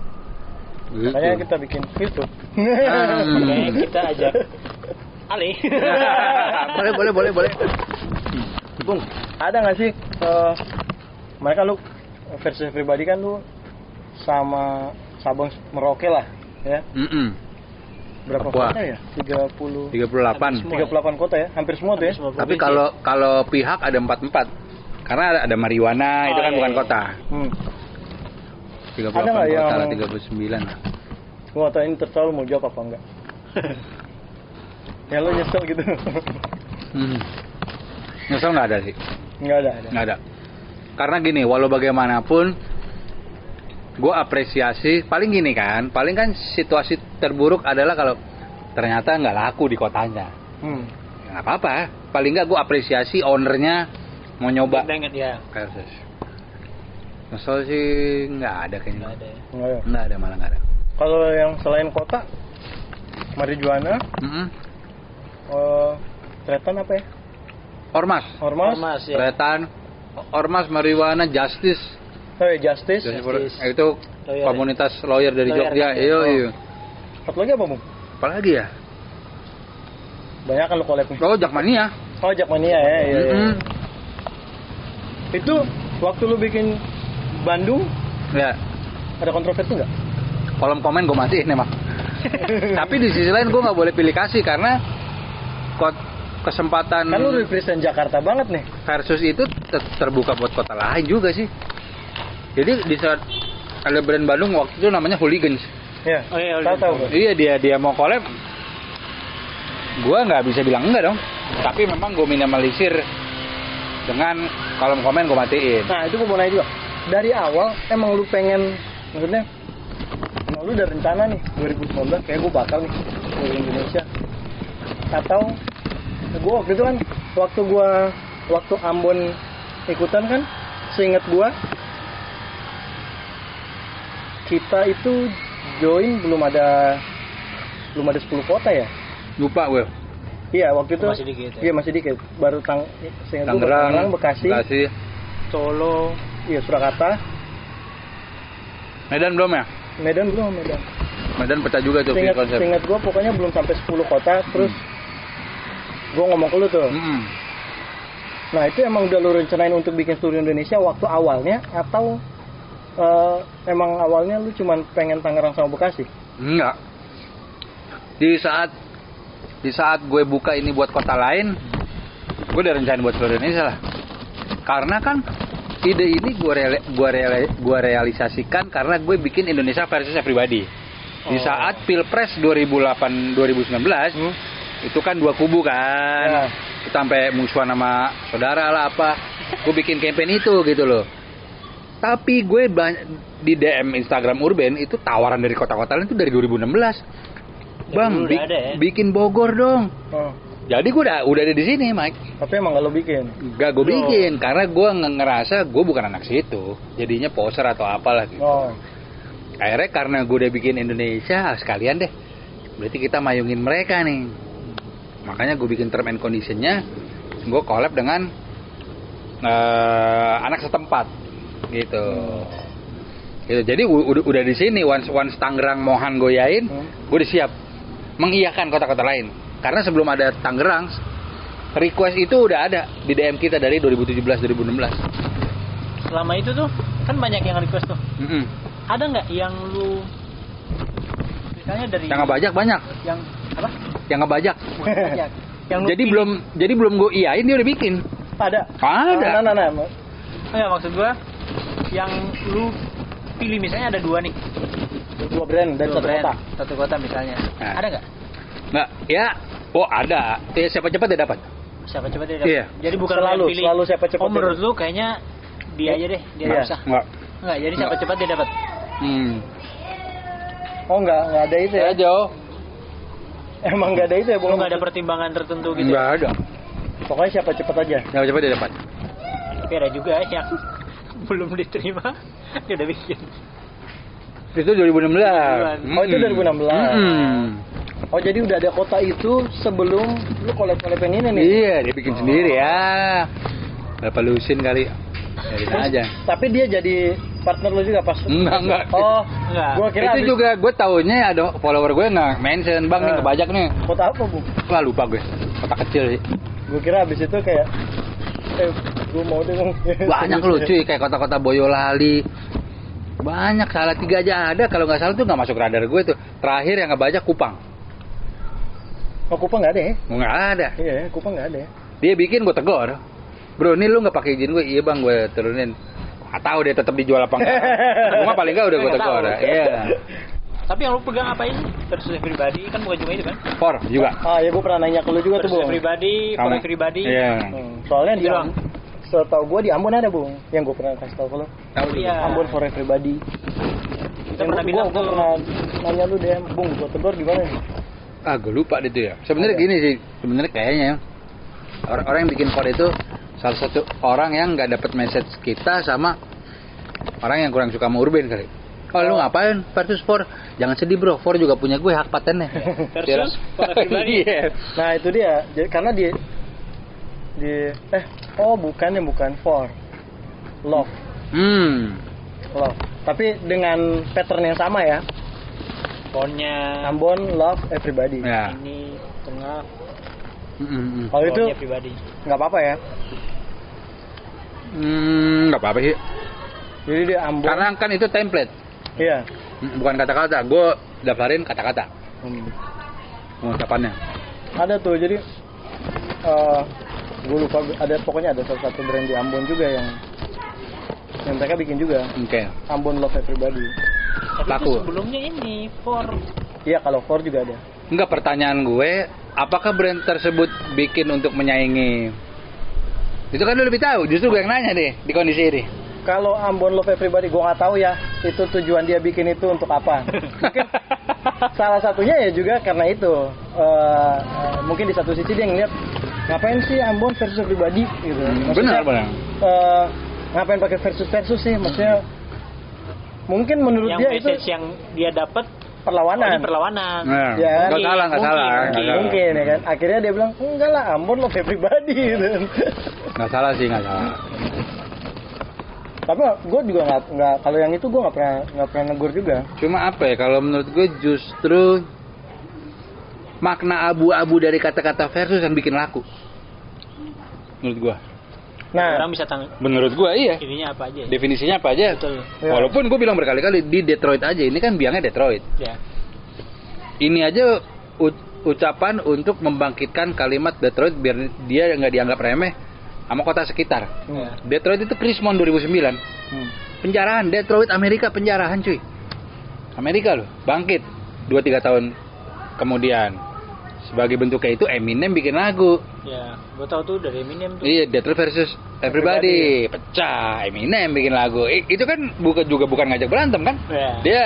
Gitu. Makanya kita bikin YouTube. Makanya kita ajak Ali. boleh. Bung, ada nggak sih mereka lu versi pribadi kan lu sama Sabang Merauke lah ya? Berapa Papua. kota ya? 38 38. kota ya? Hampir semua tuh ya? Tapi kalau pihak ada 44. Karena ada marijuana, itu kan bukan kota. 38 Ada nggak kota yang- lah, 39 lah. Gua nggak tahu ini tertawa mau jawab apa enggak. Ya lo nyesel gitu. Nyesel nggak ada sih. Nggak ada. Nggak ada. Karena gini, walau bagaimanapun gue apresiasi, paling kan situasi terburuk adalah kalau ternyata nggak laku di kotanya. Ya, nggak apa-apa, paling nggak gue apresiasi ownernya mau nyoba. Banget ya. Persis. Nyesel sih nggak ada kayaknya. Nggak ada. Nggak ada. Nggak ada, malah nggak ada. Kalau yang selain kota, marijuana, tretan apa ya? Ormas, Ormas ya. Tretan, Ormas, marijuana, Justice. Oh ya, Justice. Itu Lawyer, komunitas lawyer dari Lawyer Jogja. kan, ya? Iya. Satu lagi apa, Bung? Apalagi ya? Banyak kan lu collab nih. Oh, Jakmania. Oh, Jakmania ya. Iya. Itu waktu lu bikin Bandung Ya, ada kontroversi nggak? kolom komen gue matiin emang. Tapi di sisi lain gue nggak boleh pilih kasih karena kesempatan Kan lu represent Jakarta banget nih. versus itu terbuka buat kota lain juga sih. Jadi di saat ada brand Bandung waktu itu namanya Hooligans. Ya. Oh iya, Tahu. Iya dia mau collab. Gue nggak bisa bilang enggak dong. Tapi memang gue minimalisir dengan kolom komen gue matiin. Nah, itu gue mau nanya juga. Dari awal emang lu pengen, maksudnya emang lu udah rencana nih 2019 kayak gue bakal nih ke Indonesia, atau gue waktu itu kan waktu Ambon ikutan kan, seingat gue kita itu join belum ada 10 kota ya. Lupa gue. Iya, waktu itu Masih dikit ya? Iya, masih dikit. Baru seingat gue Tangerang, Bekasi, Solo. iya, Surakarta, Medan belum ya? Medan belum. Medan pecah juga tuh Seingat konsep. gue pokoknya belum sampai 10 kota. Terus gue ngomong ke lu tuh. Nah, itu emang udah lu rencanain untuk bikin seluruh Indonesia waktu awalnya, atau emang awalnya lu cuman pengen Tangerang sama Bekasi? Enggak. Di saat gue buka ini buat kota lain, gue udah rencanain buat seluruh Indonesia lah. Karena kan ide ini gue realisasikan karena gue bikin Indonesia versus Everybody. Di saat Pilpres 2019 itu kan dua kubu kan. Kita sampai musuhan sama saudara lah apa. Gue bikin campaign itu gitu loh. Tapi gue di DM Instagram Urban itu tawaran dari kota-kota lain itu dari 2016. Bang, bikin Bogor dong. Jadi gue udah ada di sini, Mike. Tapi emang gak lo bikin? Gak gue bikin, karena gue ngerasa gue bukan anak situ. Jadinya poser atau apalah gitu. Akhirnya karena gue udah bikin Indonesia, sekalian deh. Berarti kita mayungin mereka nih. Makanya gue bikin term and conditionnya, gue collab dengan anak setempat. Gitu. Jadi udah di sini once Tangerang Mohan goyain, gue udah siap mengiyakan kota-kota lain. Karena sebelum ada Tangerang, request itu udah ada di DM kita dari 2017-2016. Selama itu tuh kan banyak yang request tuh. Ada nggak yang lu misalnya dari yang ngebajak banyak? Yang apa? Yang ngebajak. Yang jadi belum gue iyain dia udah bikin. Ada. Nah. Ya maksud gua yang lu pilih misalnya ada dua nih. Dua brand dan satu kota. Satu kota misalnya. Nah. Ada nggak? Nggak, ya. Oh ada. Siapa cepat dia dapat. Siapa cepat dia dapat. Iya. Jadi bukan selalu siapa cepat. Oh menurut lu kayaknya dia aja deh, dia nggak usah. Nggak, jadi siapa cepat dia dapat. Oh nggak ada itu ya? Jauh. Emang nggak ada itu ya? Nggak ada pertimbangan tertentu gitu. Nggak ada. Pokoknya siapa cepat aja. Siapa cepat dia dapat. Tapi ada juga yang belum diterima, dia udah bikin. Itu 2016. Oh itu 2016. Oh jadi udah ada kota itu sebelum lu collab-collabin ini nih? Iya, dia bikin sendiri ya. Berapa lusin kali. Dari aja. Tapi dia jadi partner lu juga pas? Enggak. Oh, enggak. Gua kira itu juga gue taunya ada follower gue mention, "Bang, nih kebajak nih." Kota apa, Bu? Wah, lupa gue. Kota kecil sih. Gue kira abis itu kayak gue mau deh. Banyak loh cuy, kayak kota-kota Boyolali. Banyak, salah 3 aja ada. Kalau nggak salah tuh nggak masuk radar gue tuh. Terakhir yang ngebajak Kupang. Oh, Kupang nggak ada ya? Nggak ada. Iya, Kupang nggak ada ya. Dia bikin, gue tegur. Bro, ini lu nggak pakai izin gue? Iya bang, gue turunin. Nggak tahu dia tetap dijual apa enggak. Cuma paling nggak udah gue tegur. Iya. Tapi yang lu pegang apa ini? Versus Everybody kan bukan cuma itu kan? For juga. Ah ya, gue pernah nanya ke lu juga tuh, Bung. Everybody, For Everybody. Iya. Soalnya di setahu gue di Ambon ada, Bung. Yang gue pernah kasih tahu ke lu. Tahu iya. Ambon For Everybody. Kita pernah bilang gue pernah nanya lu deh, Bung, gue tegur gimana nih? Gue lupa deh tuh ya. Sebenarnya gini sih, sebenarnya kayaknya orang yang bikin for itu salah satu orang yang nggak dapat message kita sama orang yang kurang suka sama Urban kali. Oh, lu ngapain versus for? Jangan sedih bro, for juga punya gue hak patennya. Versus for Everybody. Nah itu dia, jadi, karena bukan for love. Love. Tapi dengan pattern yang sama ya. Fontnya Ambon Love Everybody. Ya. Ini tengah. Kalau itu Everybody. Nggak apa-apa ya? Nggak apa-apa sih. Jadi dia Ambon. Karena kan itu template. Iya. Bukan kata-kata. Gue daftarin kata-kata. Pengucapannya. Ada tuh, jadi gue lupa, pokoknya ada salah satu brand di Ambon juga yang mereka bikin juga. Oke. Ambon Love Everybody. Tapi Laku. itu sebelumnya ini For. Iya, kalau For juga ada. Enggak, pertanyaan gue, apakah brand tersebut bikin untuk menyaingi? Itu kan lu lebih tahu, justru gue yang nanya deh di kondisi ini. Kalau Ambon Love Everybody, gue nggak tahu ya itu tujuan dia bikin itu untuk apa. Mungkin salah satunya ya juga karena itu. Mungkin di satu sisi dia ngeliat ngapain sih Ambon versus Everybody gitu. Benar. Ngapain pakai versus sih? Maksudnya mungkin menurut yang dia itu yang dia dapat perlawanan. Nah, ya, nggak salah. Mungkin ya kan. Akhirnya dia bilang enggak lah, Ambon Love Everybody gitu. Nggak salah. Tapi gue juga nggak kalau yang itu gue nggak pernah negur juga. Cuma apa ya, kalau menurut gue justru makna abu-abu dari kata-kata versus yang bikin laku. Menurut gue. Nah, Orang bisa Menurut gue iya. ininya apa aja. Definisinya apa aja? Betul. Ya. Walaupun gue bilang berkali-kali di Detroit aja, ini kan biangnya Detroit. Ya. Ini aja ucapan untuk membangkitkan kalimat Detroit biar dia nggak dianggap remeh sama kota sekitar. Ya. Detroit itu Krismon 2009. Penjarahan Detroit Amerika, penjarahan cuy. Amerika loh, bangkit 2-3 tahun kemudian. Sebagai bentuknya itu Eminem bikin lagu. Ya, gue tahu tuh dari Eminem tuh. Iya, Detroit versus Everybody. Pecah, Eminem bikin lagu. Itu kan bukan ngajak berantem kan? Ya. Dia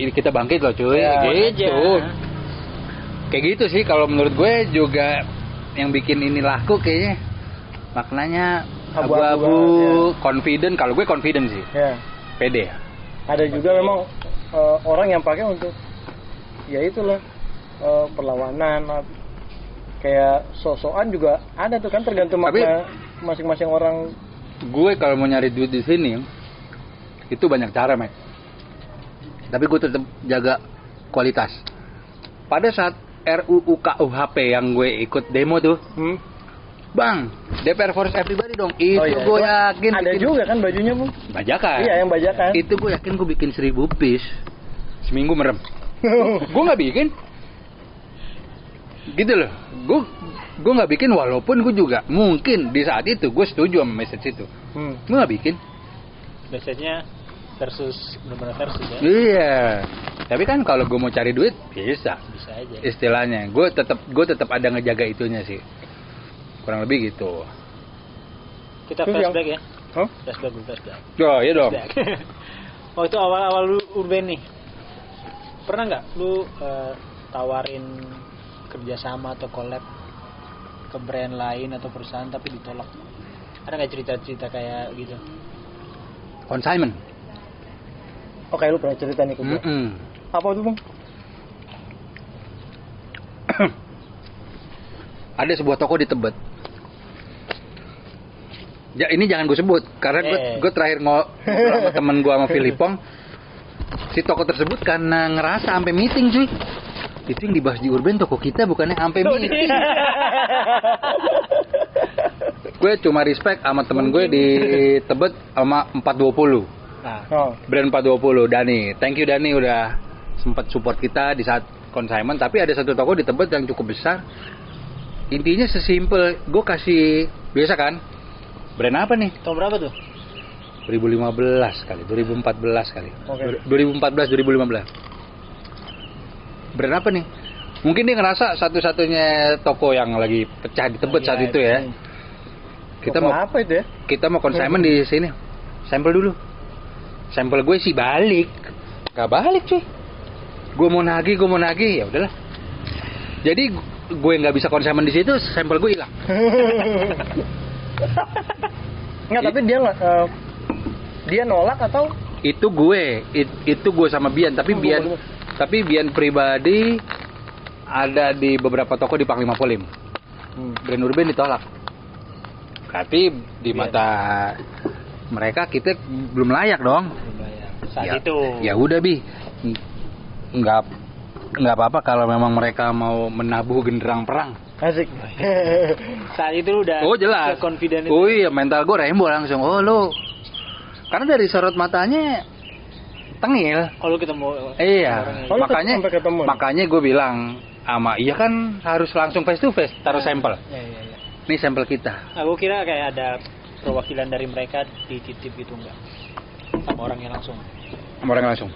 ini kita bangkit loh cuy, Ya, gitu. aja. Kayak gitu sih kalau menurut gue juga yang bikin ini laku kayaknya maknanya Abu-abu abu-abu, banget, confident. Kalau gue confident sih, Ya. pede. Ada juga memang orang yang pakai untuk ya itulah perlawanan kayak sosokan juga ada tuh kan, tergantung Tapi- makna masing-masing orang. Gue kalau mau nyari duit di sini itu banyak cara, Mek. Tapi gue tetap jaga kualitas. Pada saat RUU KUHP yang gue ikut demo tuh, Bang, DPR Force Everybody dong. Itu iya, gue itu yakin ada bikin juga kan bajunya, Bung. bajakan. Iya, yang bajakan. Itu gue yakin gue bikin 1000 piece seminggu merem. Gue nggak bikin, gitu loh. Gue nggak bikin walaupun gue juga mungkin di saat itu gue setuju sama message itu. Gue nggak bikin. Biasanya versus benar-benar versus ya. Iya. Tapi kan kalau gue mau cari duit bisa. Bisa aja. Istilahnya, gue tetap ada ngejaga itunya sih. Kurang lebih gitu. Kita Terus flashback ya. Hah? Flashback. Oh iya dong. Flashback. Oh itu awal-awal lu urban nih. Pernah nggak lu tawarin kerjasama atau collab ke brand lain atau perusahaan tapi ditolak? Ada nggak cerita-cerita kayak gitu? Consignment. Oke, lu pernah cerita nih ke gue. Apa tuh, Bung? Ada sebuah toko di Tebet. Ya ini jangan gue sebut karena gue terakhir ngobrol sama temen gue sama Filipong. Si toko tersebut karena ngerasa sampai meeting cuy. Itu yang dibahas di Urban toko kita bukannya sampai meeting. Gue cuma respect sama temen gue di Tebet sama 420. Nah, Brand 420 Dani. Thank you Dani udah sempat support kita di saat consignment. Tapi ada satu toko di Tebet yang cukup besar. Intinya sesimpel gue kasih biasa kan. Brand apa nih? tahun berapa tuh? 2015 kali, 2014 kali. Oke. 2014 2015. Brand apa nih? Mungkin dia ngerasa satu-satunya toko yang lagi pecah di Tebet saat itu ya. Kita Toko mau apa itu ya? kita mau consignment di sini. Sampel dulu. Sampel gue sih balik. Gak balik cuy. Gue mau nagih, ya udahlah. Jadi gue nggak bisa consignment di situ, sampel gue hilang. Enggak, tapi dia nggak dia nolak atau Itu gue sama Bian, tapi Bian pribadi ada di beberapa toko di Panglima Polim. Brand Urban ditolak. Tapi di mata mereka kita belum layak dong. Saat itu. Ya udah Bi. Nggak apa-apa kalau memang mereka mau menabuh genderang perang. asik? Saat itu lu udah Oh jelas. confident itu. Oh iya, mental gue rembo langsung. Oh lo. Karena dari sorot matanya tengil. Kalau ketemu Iya. Oh, lu sampai ketemu nih? Makanya gue bilang sama iya kan harus langsung face to face taruh sampel. Iya. Ini sampel kita. Nah, gue kira kayak ada perwakilan dari mereka dititip gitu enggak? Sama orangnya langsung. Sama orang langsung.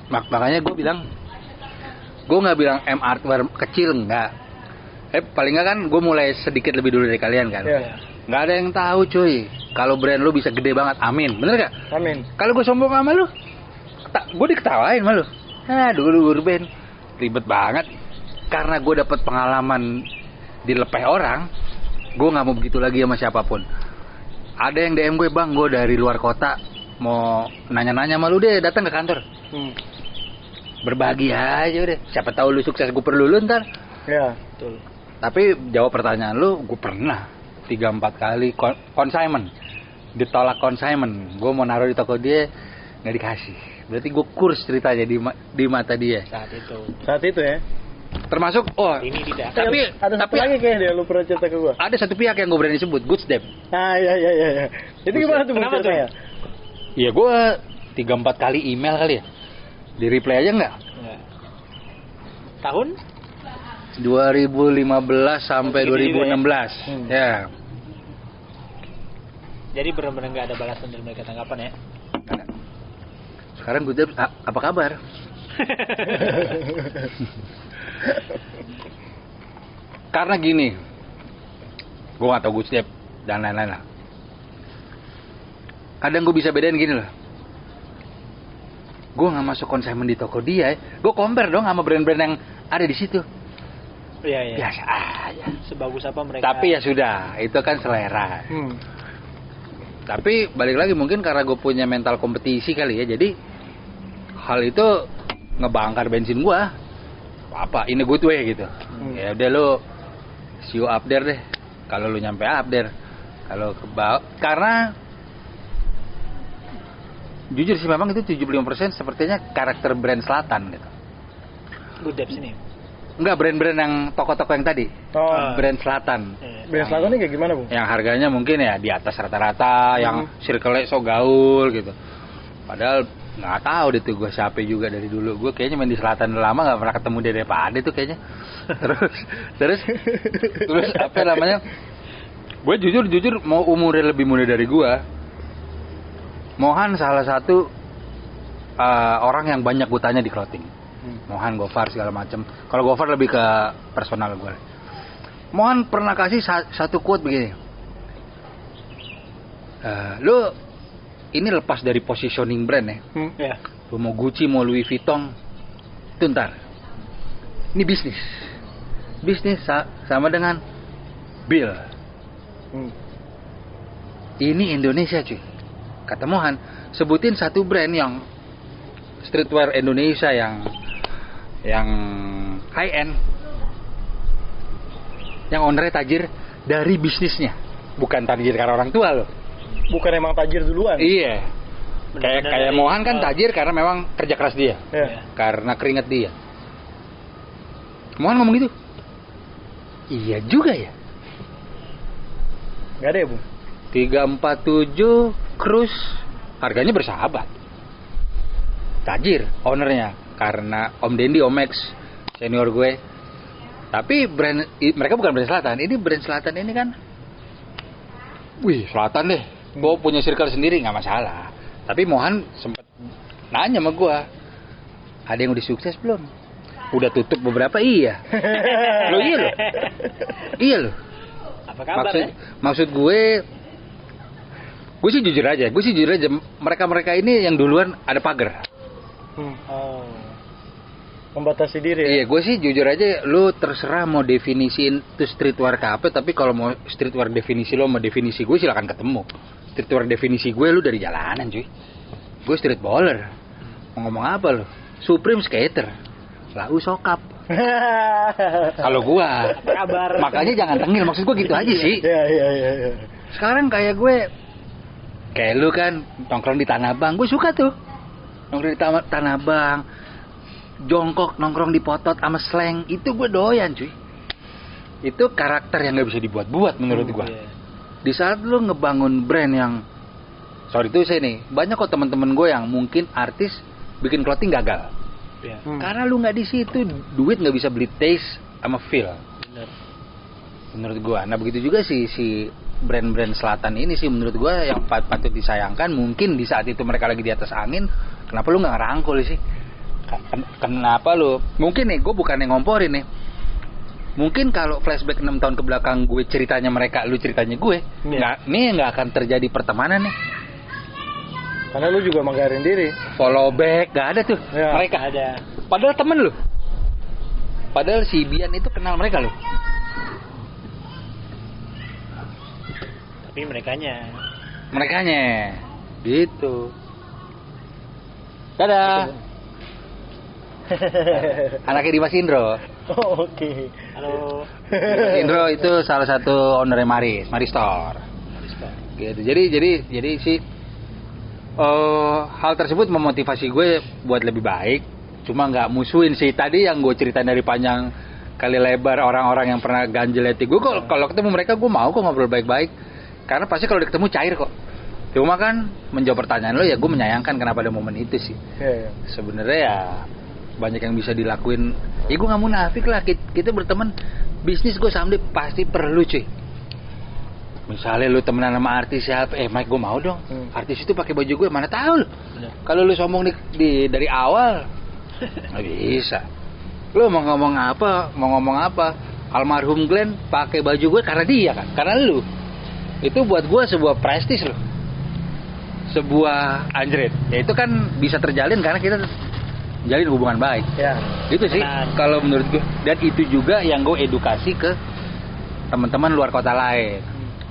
Makanya gue bilang, gue nggak bilang MR kecil enggak. Paling nggak kan gue mulai sedikit lebih dulu dari kalian kan. Iya. Nggak ada yang tahu cuy. Kalau brand lu bisa gede banget, amin. Bener gak? Amin. Kalau gue sombong sama lu, gue diketawain sama lu. Dulu Urban ribet banget. Karena gue dapet pengalaman dilepeh orang, gue nggak mau begitu lagi sama siapapun. Ada yang DM gue, bang, gue dari luar kota mau nanya-nanya sama lu deh, datang ke kantor. Berbagi aja udah. Siapa tahu lu sukses, gue perlu lu ntar. Ya. Betul. Tapi jawab pertanyaan lu, gue pernah 3-4 kali consignment, ditolak consignment. Gue mau naruh di toko dia, nggak dikasih. Berarti gue kurs ceritanya di mata dia. Saat itu. Saat itu ya. Termasuk, Ini tidak. tapi ada satu tapi lagi kayaknya lu pernah cerita ke gua. ada satu pihak yang gue berani sebut, Good Step. Nah, iya. Itu gimana tuh Kenapa ceritanya? Iya, gue 3-4 kali email kali ya. Di reply aja nggak? Nggak. Tahun? 2015 sampai Gitu juga 2016. Ya. Jadi benar-benar nggak ada balasan dari mereka tanggapan ya? Ada. Sekarang Good Step, apa kabar? Karena gini, gue gak tau Good Step dan lain-lain lah. Kadang gue bisa bedain gini loh. Gue nggak masuk konsumen di toko dia, gue compare dong sama brand-brand yang ada di situ. Iya. Biasa aja. Sebagus apa mereka? Tapi ya sudah, itu kan selera. Tapi balik lagi mungkin karena gue punya mental kompetisi kali ya, jadi hal itu ngebangkar bensin gue. Apa? Ini good way gitu. Ya udah lo see you up there deh. Kalau lu nyampe up there, kalau ke bawah, karena jujur sih memang itu 75% sepertinya karakter brand selatan gitu. Good Depths ini. Enggak, brand-brand yang toko-toko yang tadi. Oh, Brand selatan. brand selatan ini kayak gimana, Bung? Yang harganya mungkin ya di atas rata-rata, yang circle-nya so gaul gitu. Padahal nggak tahu deh tuh gue siapa juga dari dulu. Gue kayaknya main di selatan udah lama nggak pernah ketemu Dede Pade tuh kayaknya. terus apa namanya? Gue jujur mau umurnya lebih muda dari gue. Mohan salah satu orang yang banyak gue tanya di clothing. Mohan, Gofar segala macam. Kalau Gofar lebih ke personal gue. Mohan pernah kasih satu quote begini. Lu ini lepas dari positioning brand ya. Ya. Lu mau Gucci, mau Louis Vuitton, itu ntar. Ini bisnis. Bisnis sama dengan Bill. Ini Indonesia cuy. Kata Mohan, sebutin satu brand yang streetwear Indonesia yang high end, yang ownernya tajir dari bisnisnya, bukan tajir karena orang tua loh. Bukan emang tajir duluan. Iya. Kayak Mohan kan tajir karena memang kerja keras dia, Ya. karena keringat dia. Mohan ngomong gitu. Iya juga ya. Gak ada ya, Bung? 347 Cruise harganya bersahabat. Tajir ownernya karena Om Dendi, Om Max, senior gue. Tapi mereka bukan brand selatan. Ini brand selatan ini kan, wih selatan deh. Gue punya circle sendiri nggak masalah. Tapi Mohan sempet nanya sama gue, ada yang udah sukses belum? Udah tutup beberapa, iya. Lo iya lo, iya lo. Apa kabar ya? Maksud gue sih jujur aja. Mereka ini yang duluan ada pagar. Oh. Membatasi diri ya? Iya, gue sih jujur aja, lu terserah mau definisiin itu streetwear ke apa, tapi kalau mau streetwear definisi lo sama definisi gue silakan ketemu. Streetwear definisi gue lu dari jalanan cuy. Gue street baller. Mau ngomong apa lu? Supreme skater. Lau sokap. Kalau gua. Apa kabar? Makanya jangan tengil, maksud gue gitu aja sih. Iya. Sekarang kayak gue, kayak lu kan nongkrong di Tanah Abang, gue suka tuh. Nongkrong di Tanah Abang, jongkok nongkrong di Potot sama slang, itu gue doyan cuy. Itu karakter yang gak bisa dibuat-buat menurut gue. Iya. Di saat lu ngebangun brand yang, sorry itu saya nih, banyak kok teman-teman gue yang mungkin artis bikin clothing gagal. Iya. Karena lu nggak di situ, duit nggak bisa beli taste sama feel. Benar. Menurut gue. Nah begitu juga si brand-brand selatan ini sih menurut gue yang patut disayangkan. Mungkin di saat itu mereka lagi di atas angin, kenapa lu nggak ngerangkul sih? Kenapa lu? Mungkin nih, gue bukan yang ngomporin nih. Mungkin kalau flashback 6 tahun ke belakang gue ceritanya mereka, lu ceritanya gue, nggak akan terjadi pertemanan nih. Karena lu juga menggarin diri. Follow back, nggak ada tuh Ya, mereka. Ada. Padahal temen lu. Padahal si Bian itu kenal mereka lu. Tapi merekanya. Gitu. Dadah. Anaknya Dimas Indro. Oh, oke. Halo. Dimas Indro itu salah satu ownernya Maris Store. Gitu. Jadi sih hal tersebut memotivasi gue buat lebih baik. cuma nggak musuhin sih. Tadi yang gue ceritain dari panjang kali lebar orang-orang yang pernah ganjeleti gue, kalau ketemu mereka gue mau kok ngobrol baik-baik, karena pasti kalau ketemu cair kok. Cuma kan menjawab pertanyaan lo ya, gue menyayangkan kenapa ada momen itu sih. Sebenarnya ya banyak yang bisa dilakuin. Ya gue nggak munafik lah, kita berteman bisnis, gue someday pasti perlu cuy. Misalnya lu temenan sama artis siapa, Mike gue mau dong artis itu pakai baju gue, mana tahu lu. Kalau lu sombong dari awal nggak bisa. Lu mau ngomong apa, almarhum Glenn pakai baju gue karena dia kan, karena lu. Itu buat gue sebuah prestis loh, sebuah anjrit. Ya itu kan bisa terjalin karena kita jalin hubungan baik. Ya. Itu sih kalau menurut gue. Dan itu juga yang gue edukasi ke teman-teman luar kota lain.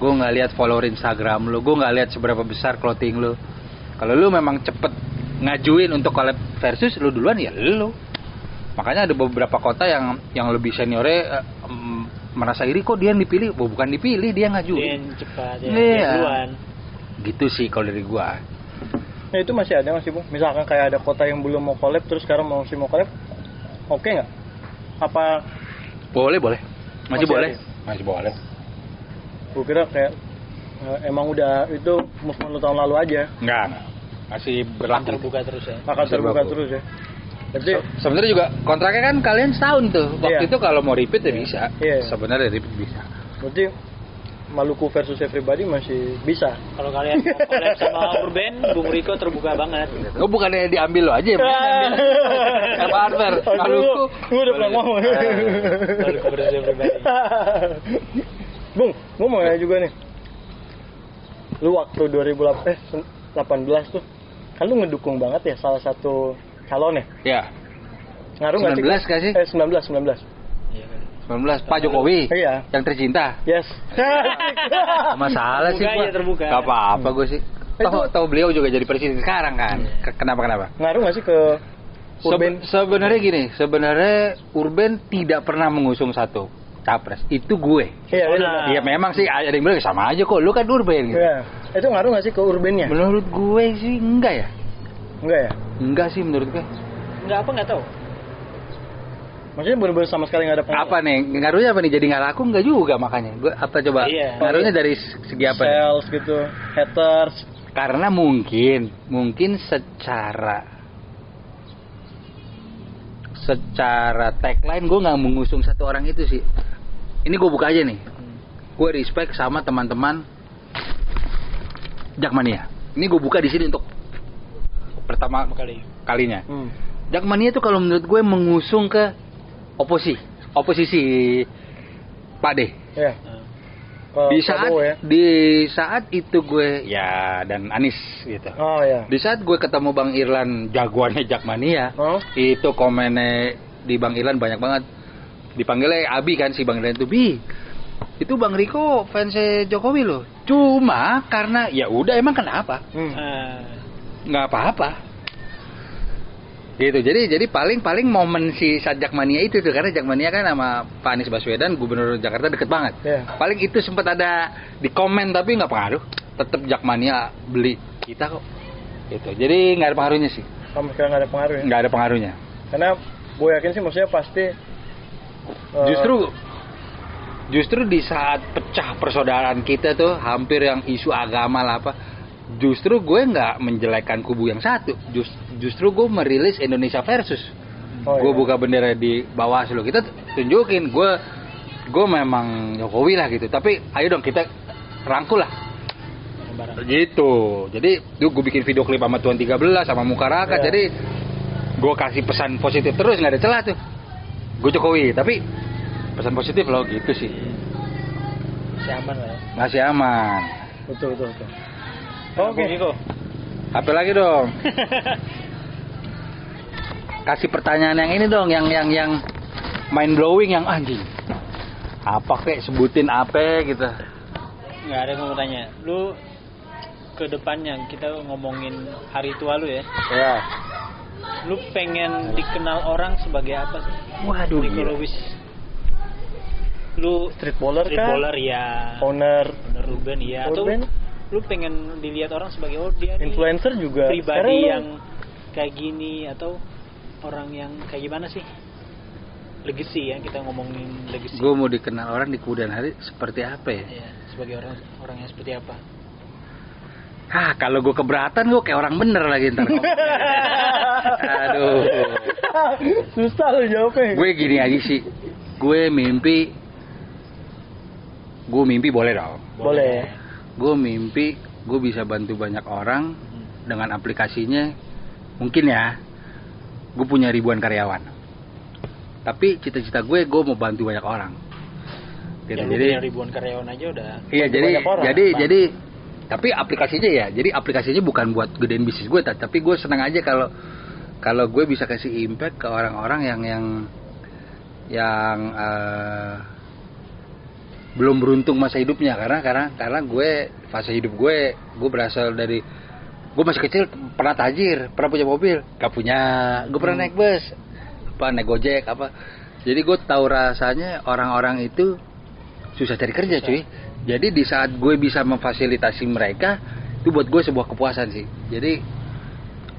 Gue nggak lihat follower Instagram lu, gue nggak lihat seberapa besar clothing lu. Kalau lu memang cepet ngajuin untuk collab versus lu duluan, ya lu. Makanya ada beberapa kota yang lebih seniornya merasa iri, kok dia yang dipilih. Bukan dipilih, dia ngajuin. Dia yang cepat, dia duluan. Gitu sih kalau dari gua. Nah itu masih ada nggak sih, Bung? Misalkan kayak ada kota yang belum mau collab, terus sekarang mau collab, oke nggak? Apa? Boleh. Masih boleh. Ada? Masih boleh. Gua kira kayak emang udah itu movement lu tahun lalu aja. Enggak. Masih berlaku. Terbuka terus ya. Akan terbuka terus ya. Jadi sebenarnya juga kontraknya kan kalian setahun tuh. Waktu itu kalau mau repeat ya bisa. Sebenarnya repeat bisa. Berarti Maluku versus Everybody masih bisa. Kalau kalian mau collab sama Urban, Bung Riko terbuka banget. Oh, bukannya diambil lo aja ya? Sama Arthur. Maluku. Gue udah pernah ngomong. Maluku versus Everybody. Bung, gue mau nanya juga nih. Lu waktu 2018 tuh, kan lu ngedukung banget ya salah satu calon ya? Iya. Ngaruh nggak sih? 19 nggak sih? 19. Iya kan. 19 Pak Jokowi. Iya. Yang tercinta. Yes. Masalah sih gua. Terbuka. Gak apa-apa gue sih. Tahu beliau juga jadi presiden sekarang kan. Kenapa? Ngaruh nggak sih ke Urban? Sebenarnya gini, Urban tidak pernah mengusung satu capres. Itu gue. Iya memang sih ada yang bilang sama aja kok. Lu kan Urban gitu. Iya. Itu ngaruh nggak sih ke Urbannya? Menurut gue sih enggak ya. Enggak ya? Enggak sih menurut gue. Enggak tahu. Maksudnya bener-bener sama sekali nggak ada pengaruh. Apa nih? Ngaruhnya apa nih? Jadi nggak laku enggak juga makanya. Gue apa coba? Iya. Ngaruhnya dari segi apa? Sales nih? gitu, haters. Karena mungkin secara tagline gue nggak mengusung satu orang itu sih. Ini gue buka aja nih. Gue respect sama teman-teman Jakmania. Ini gue buka di sini untuk pertama kalinya. Jakmania itu kalau menurut gue mengusung ke oposisi Pak D. Iya. Di saat itu gue ya dan Anies gitu. Oh ya. Di saat gue ketemu Bang Irlan jagoannya Jakmania, itu komennya di Bang Irlan banyak banget. Dipanggilnya Abi kan si Bang Irlan itu Bang Riko fansnya Jokowi loh. Cuma karena ya udah emang kenapa? Nggak apa-apa. Gitu. Jadi paling momen si saat Jakmania itu tuh, karena Jakmania kan sama Pak Anies Baswedan Gubernur Jakarta deket banget. Paling itu sempat ada di komen tapi nggak pengaruh. Tetap Jakmania beli kita kok. Gitu. Jadi nggak ada pengaruhnya sih. Sampai sekarang nggak ada pengaruh ya? Nggak ada pengaruhnya. Karena gue yakin sih maksudnya pasti Justru di saat pecah persaudaraan kita tuh hampir yang isu agama lah apa, justru gue nggak menjelekkan kubu yang satu, justru gue merilis Indonesia versus. Gue buka bendera di bawah lo, kita tunjukin gue memang Jokowi lah gitu, tapi ayo dong kita rangkul lah gitu. Jadi gue bikin video klip sama Tuan 13 sama Mukaraka, jadi gue kasih pesan positif terus, nggak ada celah tuh. Gue Jokowi tapi pesan positif loh gitu sih. Masih aman lah ya. Masih aman. Betul. Oke. Apa lagi dong? Kasih pertanyaan yang ini dong, yang mind blowing, yang anjing. Apa kek, sebutin apa gitu. Nggak ada yang mau tanya. Lu ke depannya kita ngomongin hari tua lu ya. Ya. Lu pengen dikenal orang sebagai apa sih? Waduh. Riko Lubis. Lu street baller ya. Owner Urban ya. Atau lu pengen dilihat orang sebagai dia influencer juga pribadi yang kayak gini, atau orang yang kayak gimana sih? Legacy ya, kita ngomongin legacy. Gue mau dikenal orang di kemudian hari seperti apa ya? Iya, sebagai orang yang seperti apa? Kalau gue keberatan gue kayak orang bener lagi ntar. Aduh. Susah lo jawabnya. Gue gini aja sih. Gue mimpi boleh dong. Boleh. Gue mimpi gue bisa bantu banyak orang dengan aplikasinya. Mungkin ya. Gue punya ribuan karyawan. Tapi cita-cita gue mau bantu banyak orang. Gitu. Ya, jadi punya ribuan karyawan aja udah. Iya, orang, jadi tapi aplikasinya ya. Jadi aplikasinya bukan buat gedein bisnis gue, tapi gue senang aja kalau gue bisa kasih impact ke orang-orang yang belum beruntung masa hidupnya, karena gue fase hidup gue berasal dari gue masih kecil pernah tajir, pernah punya mobil, gak punya, gue pernah naik bus, naik Gojek jadi gue tahu rasanya orang-orang itu susah cari kerja cuy. Jadi di saat gue bisa memfasilitasi mereka, itu buat gue sebuah kepuasan sih. Jadi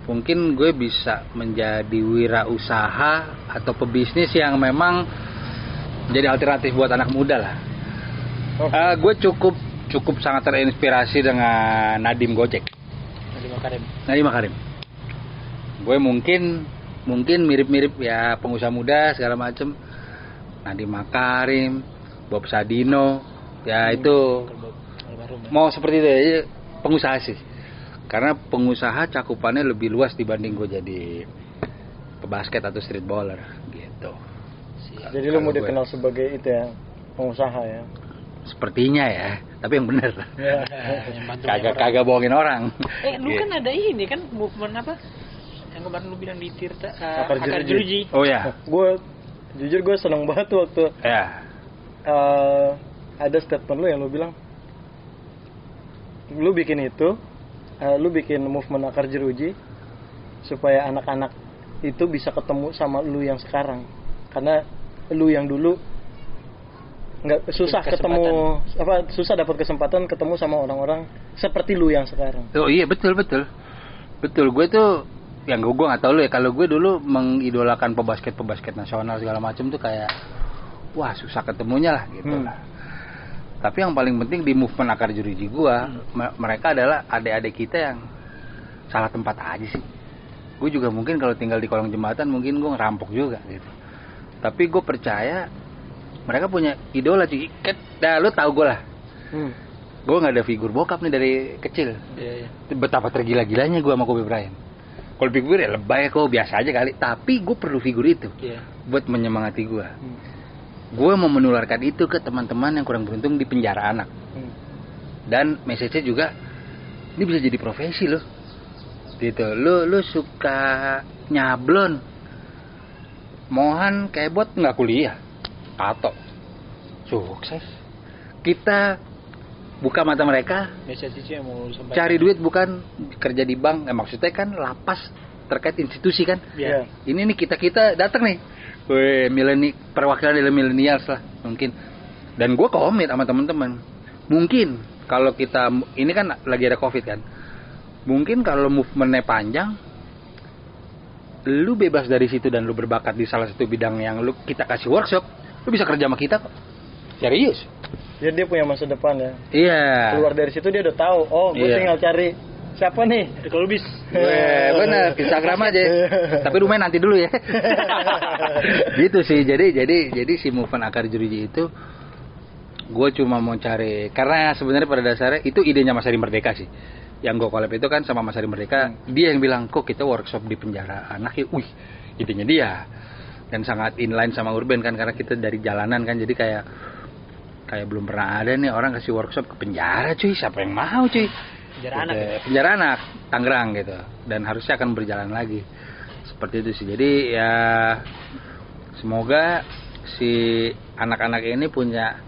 mungkin gue bisa menjadi wirausaha atau pebisnis yang memang jadi alternatif buat anak muda lah. Gue cukup sangat terinspirasi dengan Nadiem Gojek. Nadiem Makarim. Gue mungkin mirip-mirip ya pengusaha muda segala macem. Nadiem Makarim, Bob Sadino, ya itu mau seperti itu aja pengusaha sih. Karena pengusaha cakupannya lebih luas dibanding gue jadi pebasket atau streetballer gitu. Jadi lu mau dikenal sebagai itu ya, pengusaha ya. Sepertinya ya, tapi yang benar. Ya. Kagak bohongin orang. Lu kan ada ini kan movement apa? Yang kemarin lu bilang di Tirta Akar Jeruji. Oh ya. Gue jujur gue seneng banget tuh waktu Ya. ada statement lu yang lu bilang lu bikin itu, lu bikin movement Akar Jeruji supaya anak-anak itu bisa ketemu sama lu yang sekarang, karena lu yang dulu nggak susah ketemu susah dapat kesempatan ketemu sama orang-orang seperti lu yang sekarang. Oh iya betul. Gue tuh yang gue nggak tahu lu ya, kalau gue dulu mengidolakan pebasket nasional segala macam tuh kayak wah susah ketemunya lah gitu lah. Tapi yang paling penting di movement Akar Jeruji gue, mereka adalah adik-adik kita yang salah tempat aja sih. Gue juga mungkin kalau tinggal di kolong jembatan mungkin gue ngerampok juga gitu. Tapi gue percaya mereka punya idola cuy. Lu tahu gue lah. Gue nggak ada figur bokap nih dari kecil. Iya. Betapa tergila-gilanya gue sama Kobe Bryant. Kalau figur ya lebay kok biasa aja kali. Tapi gue perlu figur itu buat menyemangati gue. Gue mau menularkan itu ke teman-teman yang kurang beruntung di penjara anak. Dan message-nya juga ini bisa jadi profesi loh. Gitu. Lu suka nyablon. Mohan kayak buat nggak kuliah. Tato. Sukses. Kita buka mata mereka. Cari duit bukan kerja di bank. Maksudnya kan lapas terkait institusi kan. Yeah. Ini nih kita datang nih. Perwakilan dari millennials lah mungkin. Dan gue komit sama teman-teman. Mungkin kalau kita ini kan lagi ada COVID kan. Mungkin kalau movementnya panjang, lu bebas dari situ dan lu berbakat di salah satu bidang yang kita kasih workshop, lu bisa kerja sama kita kok. Serius. Jadi dia punya masa depan ya. Iya. Keluar dari situ dia udah tahu. Oh, gue tinggal cari siapa nih? Kalau bis. Bener, Instagram aja. Tapi rumahnya nanti dulu ya. Gitu sih. Jadi si movement Akar Jeruji itu gue cuma mau cari, karena sebenarnya pada dasarnya itu idenya Mas Ari Merdeka sih. Yang gue collab itu kan sama Mas Ari Merdeka. Dia yang bilang, kok kita workshop di penjara anak ya. Idenya dia. Dan sangat inline sama Urban kan, karena kita dari jalanan kan. Jadi kayak belum pernah ada nih orang kasih workshop ke penjara cuy. Siapa yang mau cuy? Penjara anak Tangerang gitu. Dan harusnya akan berjalan lagi seperti itu sih. Jadi ya semoga si anak-anak ini punya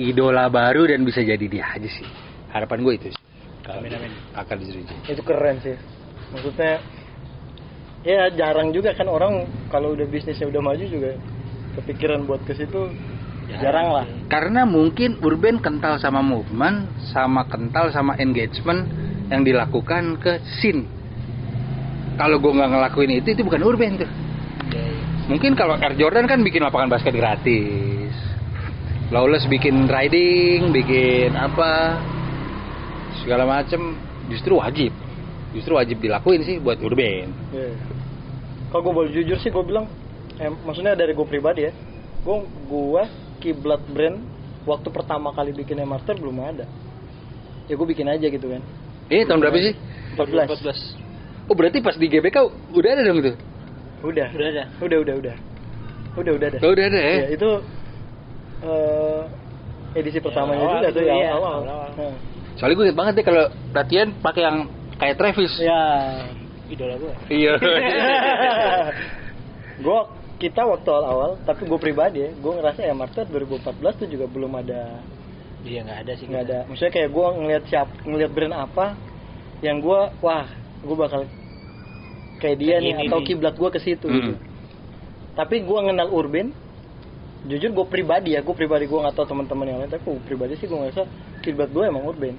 idola baru dan bisa jadi dia aja sih. Harapan gue itu sih. Amin. Akar Jeruji. Itu keren sih. Maksudnya ya jarang juga kan orang kalau udah bisnisnya udah maju juga kepikiran buat ke situ. Jarang lah. Karena mungkin Urban kental sama movement, sama kental sama engagement yang dilakukan ke scene. Kalau gue nggak ngelakuin itu bukan Urban tuh. Mungkin kalau Air Jordan kan bikin lapangan basket gratis. Lawless bikin riding, bikin apa segala macem, justru wajib dilakuin sih buat Urban. Yeah. Kalau gue boleh jujur sih gue bilang, maksudnya dari gue pribadi ya, gue kiblat brand waktu pertama kali bikin Marter belum ada. Ya gue bikin aja gitu kan. Tahun berapa sih? 14. Oh berarti pas di GBK udah ada dong itu? Udah ada. Udah ada. Oh, udah ada ya? Ya itu edisi pertamanya awal juga tuh ya iya, awal. awal. Soalnya gue inget banget deh kalau latihan pakai yang kayak Travis. Ya, idola gue. Iya. Kita waktu awal, tapi gue pribadi ya, gue ngerasa Marter 2014 tuh juga belum ada. Iya nggak ada sih. Nggak ada. Maksudnya kayak gue ngelihat brand apa yang gue bakal kayak dia nih atau kiblat gue ke situ gitu. Tapi gue kenal Urban, jujur gue pribadi gue nggak tahu teman-teman yang lain, tapi gue pribadi sih gue ngerasa kiblat gue emang Urban.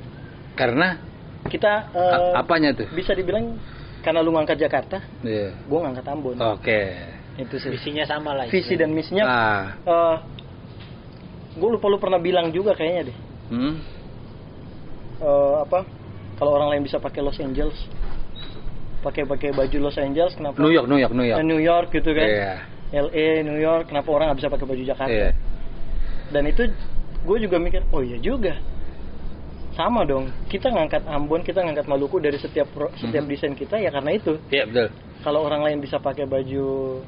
Karena kita apanya tuh? bisa dibilang karena lu ngangkat Jakarta, gue ngangkat Ambon. Oke. Itu sih. Visinya sama lah. Visi dan misinya. Gue lupa lu pernah bilang juga kayaknya deh. Kalau orang lain bisa pakai Los Angeles, pakai baju Los Angeles, kenapa? New York. New York gitu kan. Yeah. LA, New York, kenapa orang nggak bisa pakai baju Jakarta? Yeah. Dan itu gue juga mikir, oh iya juga. Sama dong. Kita ngangkat Ambon, kita ngangkat Maluku dari setiap desain kita ya karena itu. Iya, betul. Kalau orang lain bisa pakai baju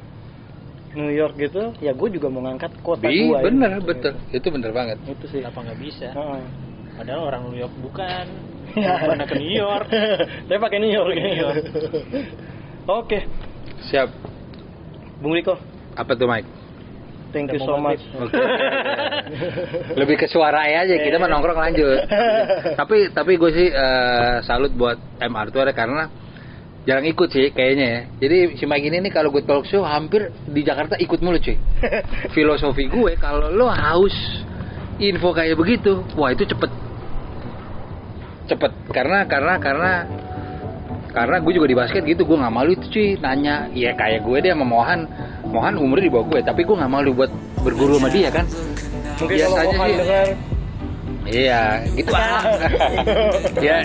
New York gitu, ya gue juga mau ngangkat kota gue. Bener, gitu. betul. Itu bener banget. Itu sih. Kenapa nggak bisa? Padahal orang New York bukan. Bukan ke New York. Tapi pakai New York. Oke. Siap. Bung Riko. Apa tuh, Mike? Thank you so much. Okay. Lebih ke suara aja, kita mah nongkrong lanjut. Tapi gue sih salut buat Arthur karena jarang ikut sih kayaknya ya. Jadi si Mike ini nih kalau gue talk show hampir di Jakarta ikut mulu cuy. Filosofi gue kalau lo haus info kayak begitu, wah itu cepet karena gue juga di basket gitu, gue nggak malu itu cuy nanya. Ya kayak gue deh sama Mohan umurnya di bawah gue, tapi gue nggak malu buat berguru sama dia kan. Mungkin biasanya kalau Mohan sih dengar, iya gitu ya.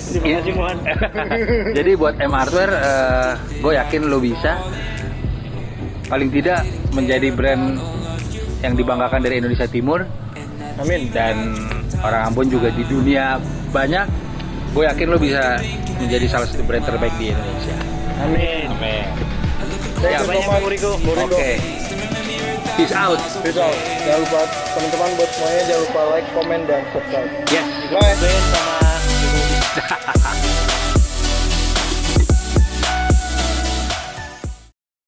Jadi buat Arthur, gue yakin lo bisa paling tidak menjadi brand yang dibanggakan dari Indonesia Timur. Amin. Dan orang Ambon juga di dunia banyak. Gue yakin lo bisa menjadi salah satu brand terbaik di Indonesia. Amin. Thank you so much, Riko. Oke. Peace out. Jangan lupa teman-teman buat semuanya jangan lupa like, comment dan subscribe. Yes. Bye. sama